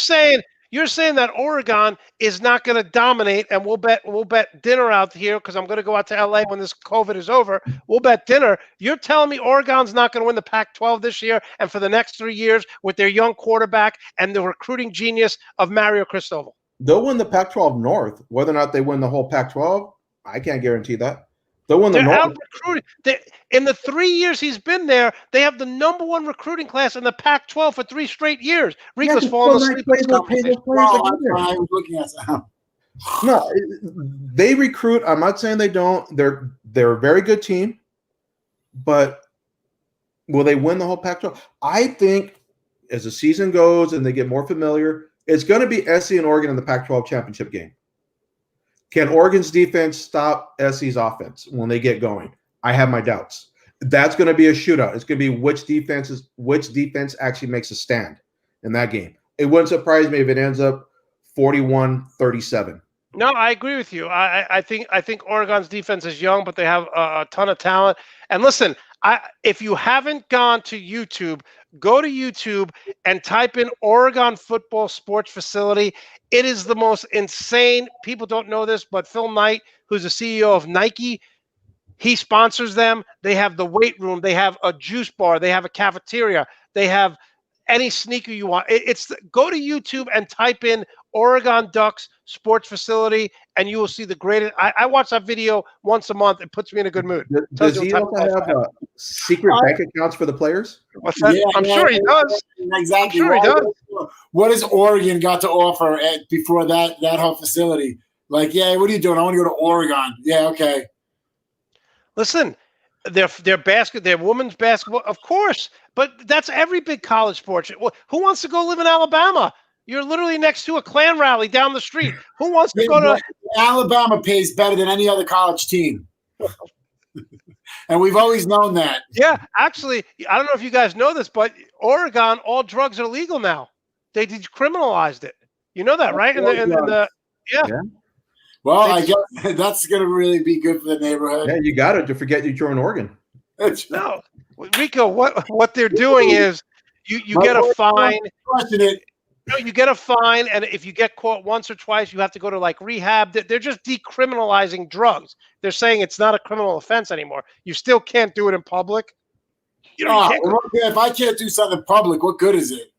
You're saying that Oregon is not going to dominate, and we'll bet dinner out here because I'm going to go out to LA when this COVID is over. We'll bet dinner. You're telling me Oregon's not going to win the Pac-12 this year and for the next 3 years with their young quarterback and the recruiting genius of Mario Cristobal? They'll win the Pac-12 North. Whether or not they win the whole Pac-12, I can't guarantee that. They'll win the North. Out recruiting. In the 3 years he's been there, they have the number 1 recruiting class in the Pac-12 for 3 straight years. Rico's falling asleep. I was looking at that. No, they recruit. I'm not saying they don't. They're a very good team, but will they win the whole Pac-12? I think as the season goes and they get more familiar, it's going to be SC and Oregon in the Pac-12 championship game. Can Oregon's defense stop SC's offense when they get going? I have my doubts. That's going to be a shootout. It's going to be which defense actually makes a stand in that game. It wouldn't surprise me if it ends up 41-37. No, I agree with you. I think Oregon's defense is young, but they have a ton of talent. And listen, if you haven't gone to YouTube, go to YouTube and type in Oregon Football Sports Facility. It is the most insane. People don't know this, but Phil Knight, who's the CEO of Nike, he sponsors them. They have the weight room. They have a juice bar. They have a cafeteria. They have any sneaker you want. Go to YouTube and type in Oregon Ducks Sports Facility, and you will see the greatest. I watch that video once a month. It puts me in a good mood. Does he also have secret bank accounts for the players? What's that? I'm sure he does. Exactly. I'm sure he does. What has Oregon got to offer before that whole facility? Like, yeah, what are you doing? I want to go to Oregon. Yeah, okay. Listen, their women's basketball, of course, but that's every big college sport. Who wants to go live in Alabama? You're literally next to a Klan rally down the street. Who wants to go to Alabama? Pays better than any other college team, and we've always known that. Yeah, actually, I don't know if you guys know this, but Oregon, all drugs are legal now. They decriminalized it. You know that, right? Yeah. Well, I guess that's going to really be good for the neighborhood. Yeah, you got it to forget you're in Oregon. No, Rico, what they're doing is you get a fine. No, you get a fine, and if you get caught once or twice, you have to go to like rehab. They're just decriminalizing drugs. They're saying it's not a criminal offense anymore. You still can't do it in public. If I can't do something in public, what good is it?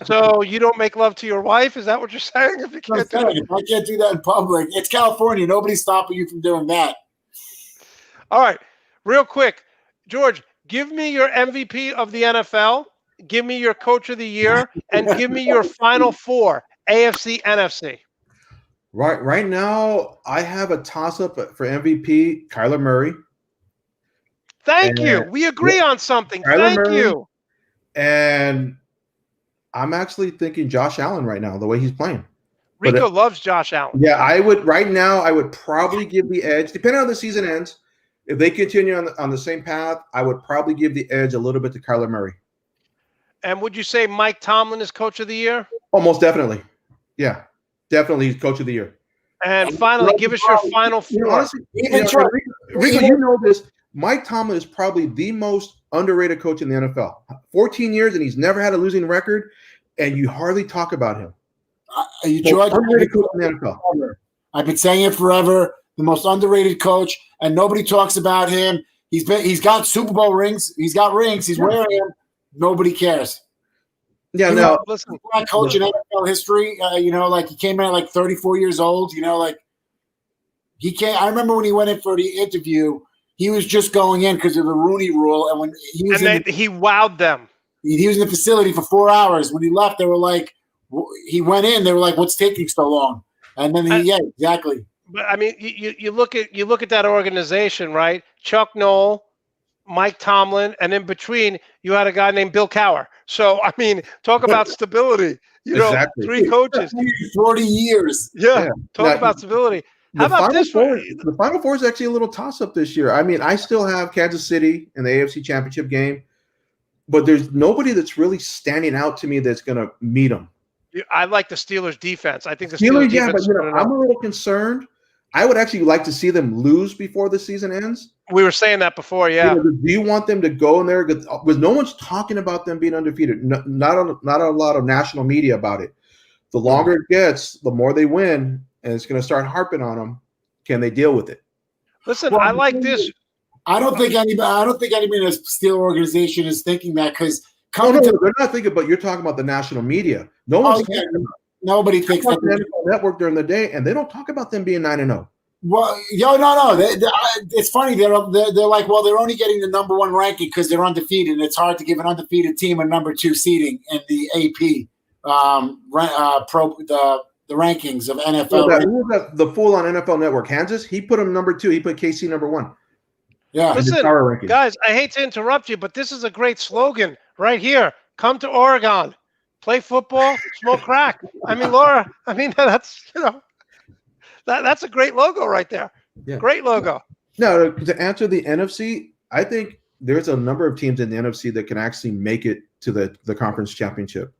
So you don't make love to your wife? Is that what you're saying? If I can't do that in public, it's California. Nobody's stopping you from doing that. All right, real quick, George, give me your MVP of the NFL. Give me your coach of the year, and give me your final four, AFC, NFC. Right now, I have a toss-up for MVP, Kyler Murray. Thank you. We agree on something. Thank you. And I'm actually thinking Josh Allen right now, the way he's playing. Rico loves Josh Allen. Yeah, I would probably give the edge, depending on how the season ends. If they continue on the same path, I would probably give the edge a little bit to Kyler Murray. And would you say Mike Tomlin is coach of the year? Oh, most definitely. Yeah, definitely he's coach of the year. And finally, give us your final four. Honestly, Rico, you know this. Mike Tomlin is probably the most underrated coach in the NFL. 14 years, and he's never had a losing record, and you hardly talk about him. Underrated coach in the NFL. I've been saying it forever. The most underrated coach, and nobody talks about him. He's got Super Bowl rings. He's got rings. He's wearing them. Nobody cares. Yeah, listen. Black coach in NFL history, like he came in at like 34 years old. He came. I remember when he went in for the interview, he was just going in because of the Rooney Rule, and when he was he wowed them. He was in the facility for 4 hours. When he left, they were like, he went in. They were like, "What's taking so long?" And then exactly. But I mean, you look at that organization, right? Chuck Noll, Mike Tomlin, and in between you had a guy named Bill Cowher. So I mean, talk about stability. Exactly. 3 coaches, 40 years. Yeah. Talk about stability. How about this one? The Final Four is actually a little toss-up this year. I mean, I still have Kansas City in the AFC Championship game, but there's nobody that's really standing out to me that's going to meet them. I like the Steelers' defense. I think the Steelers defense. Yeah, but I'm a little concerned. I would actually like to see them lose before the season ends. We were saying that before, yeah. Do you want them to go in there? Because no one's talking about them being undefeated. Not a lot of national media about it. The longer it gets, the more they win, and it's going to start harping on them. Can they deal with it? Listen, I like this. I don't think anybody in the Steelers organization is thinking that because they're not thinking. But you're talking about the national media. No one's thinking about it. Nobody thinks that. The NFL Network during the day, and they don't talk about them being 9-0. Well, no. It's funny. They're like, well, they're only getting the number 1 ranking because they're undefeated. And it's hard to give an undefeated team a number 2 seeding in the AP the rankings of NFL. Who was the full-on NFL Network? Kansas. He put them number 2. He put KC number 1. Yeah. Listen, guys, I hate to interrupt you, but this is a great slogan right here. Come to Oregon. Play football, smoke crack. I mean, Laura, that's a great logo right there. Yeah. Great logo. No, to answer the NFC, I think there's a number of teams in the NFC that can actually make it to the conference championship.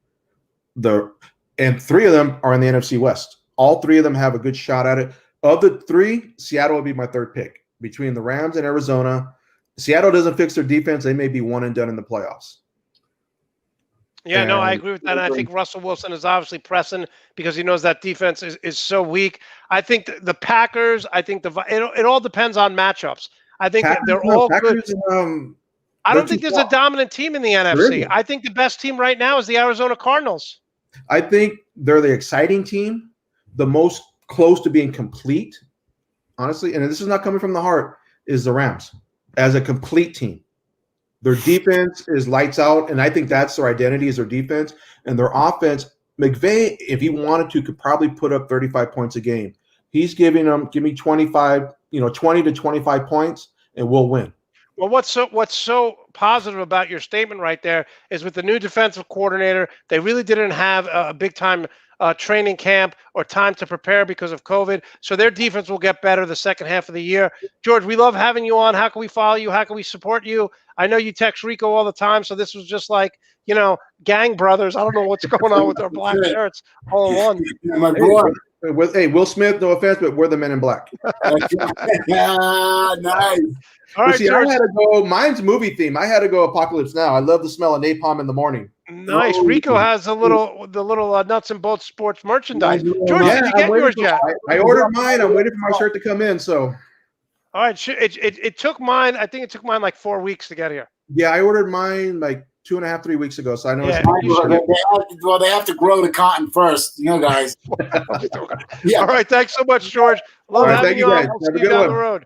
And 3 of them are in the NFC West. All 3 of them have a good shot at it. Of the 3, Seattle would be my 3rd pick. Between the Rams and Arizona, Seattle doesn't fix their defense. They may be one and done in the playoffs. Yeah, no, I agree with that. And I think Russell Wilson is obviously pressing because he knows that defense is so weak. I think the Packers, it all depends on matchups. I think they're all good. I don't think there's a dominant team in the NFC. I think the best team right now is the Arizona Cardinals. I think they're the exciting team, the most close to being complete, honestly, and this is not coming from the heart, is the Rams as a complete team. Their defense is lights out, and I think that's their identity is their defense. And their offense, McVay, if he wanted to, could probably put up 35 points a game. He's giving them, give me 20 to 25 points, and we'll win. Well, what's so positive about your statement right there is with the new defensive coordinator, they really didn't have a big time training camp or time to prepare because of COVID. So their defense will get better the second half of the year. George, we love having you on. How can we follow you? How can we support you? I know you text Rico all the time, so this was just like, gang brothers. I don't know what's going on with our black shirts all in one. Yeah, my boy. Hey, Will Smith, no offense, but we're the Men in Black. Yeah, nice. All right, See, George. I had to go. Mine's movie theme. I had to go Apocalypse Now. I love the smell of napalm in the morning. Nice. Rico has the little nuts and bolts sports merchandise. George, Yeah, did you get yours yet? I ordered mine. I'm waiting for my shirt to come in. So, All right. It took mine. I think it took mine like 4 weeks to get here. yeah, I ordered mine like 2.5, 3 weeks ago. So I know. Yeah, They have to grow the cotton first, guys. Yeah. All right. Thanks so much, George. Love having thank you, you on. guys. We'll Have a see you good down one. the road.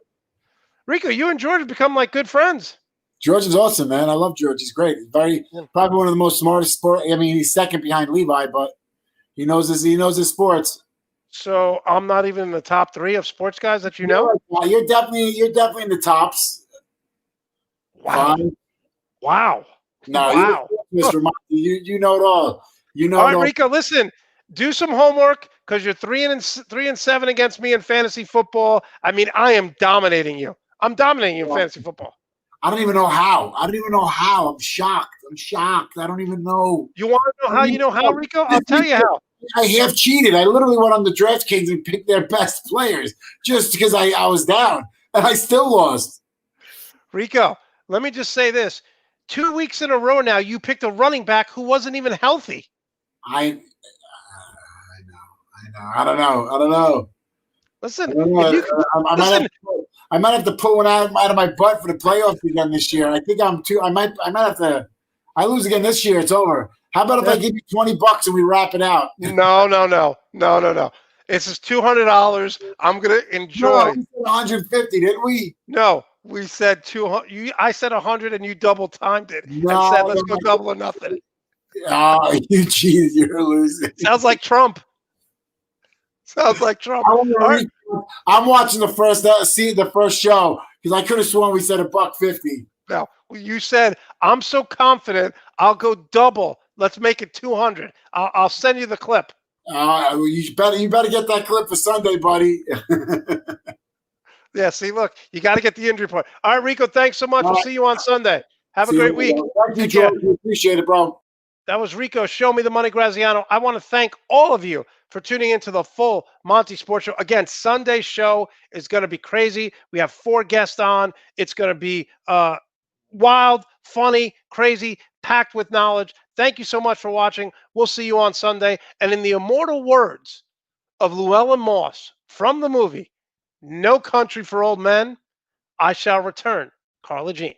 Rico, you and George have become like good friends. George is awesome, man. I love George. He's great. He's probably one of the most smartest sport. I mean, he's second behind Levi, but he knows his sports. So I'm not even in the top 3 of sports guys that you know. You're definitely in the tops. Wow. Fine. Wow. No, Wow. Mr. Monte, you know it all. You know. All right, it all. Rico. Listen, do some homework because you're 3-7 against me in fantasy football. I mean, I am dominating you. I'm dominating you in fantasy football. I don't even know how. I'm shocked. I don't even know. You want to know how you know how, Rico? I'll tell you how. I half cheated. I literally went on the DraftKings and picked their best players just because I was down, and I still lost. Rico, let me just say this. 2 weeks in a row now, you picked a running back who wasn't even healthy. I know. I don't know. Listen, I might have to pull one out of my butt for the playoffs again this year. I think I might have to. I lose again this year. It's over. How about if I give you $20 and we wrap it out? No. This is $200. I'm gonna enjoy. No, we said 150, didn't we? No, we said 200. I said 100, and you double timed it and said, "Let's go double or nothing." Oh, you cheated. You're losing. Sounds like Trump. Sounds like Trump. Right. I'm watching the first show because I could have sworn we said $150. No, you said I'm so confident I'll go double. Let's make it 200. I'll send you the clip. You better get that clip for Sunday, buddy. Yeah, see, look, you got to get the injury report. All right, Rico, thanks so much. We'll see you on Sunday. Have a great week. Thank you, George. Appreciate it, bro. That was Rico. Show me the money, Graziano. I want to thank all of you for tuning into the full Monte Sports Show. Again, Sunday's show is going to be crazy. We have 4 guests on. It's going to be wild, funny, crazy, packed with knowledge. Thank you so much for watching. We'll see you on Sunday. And in the immortal words of Llewellyn Moss from the movie No Country for Old Men, I shall return, Carla Jean.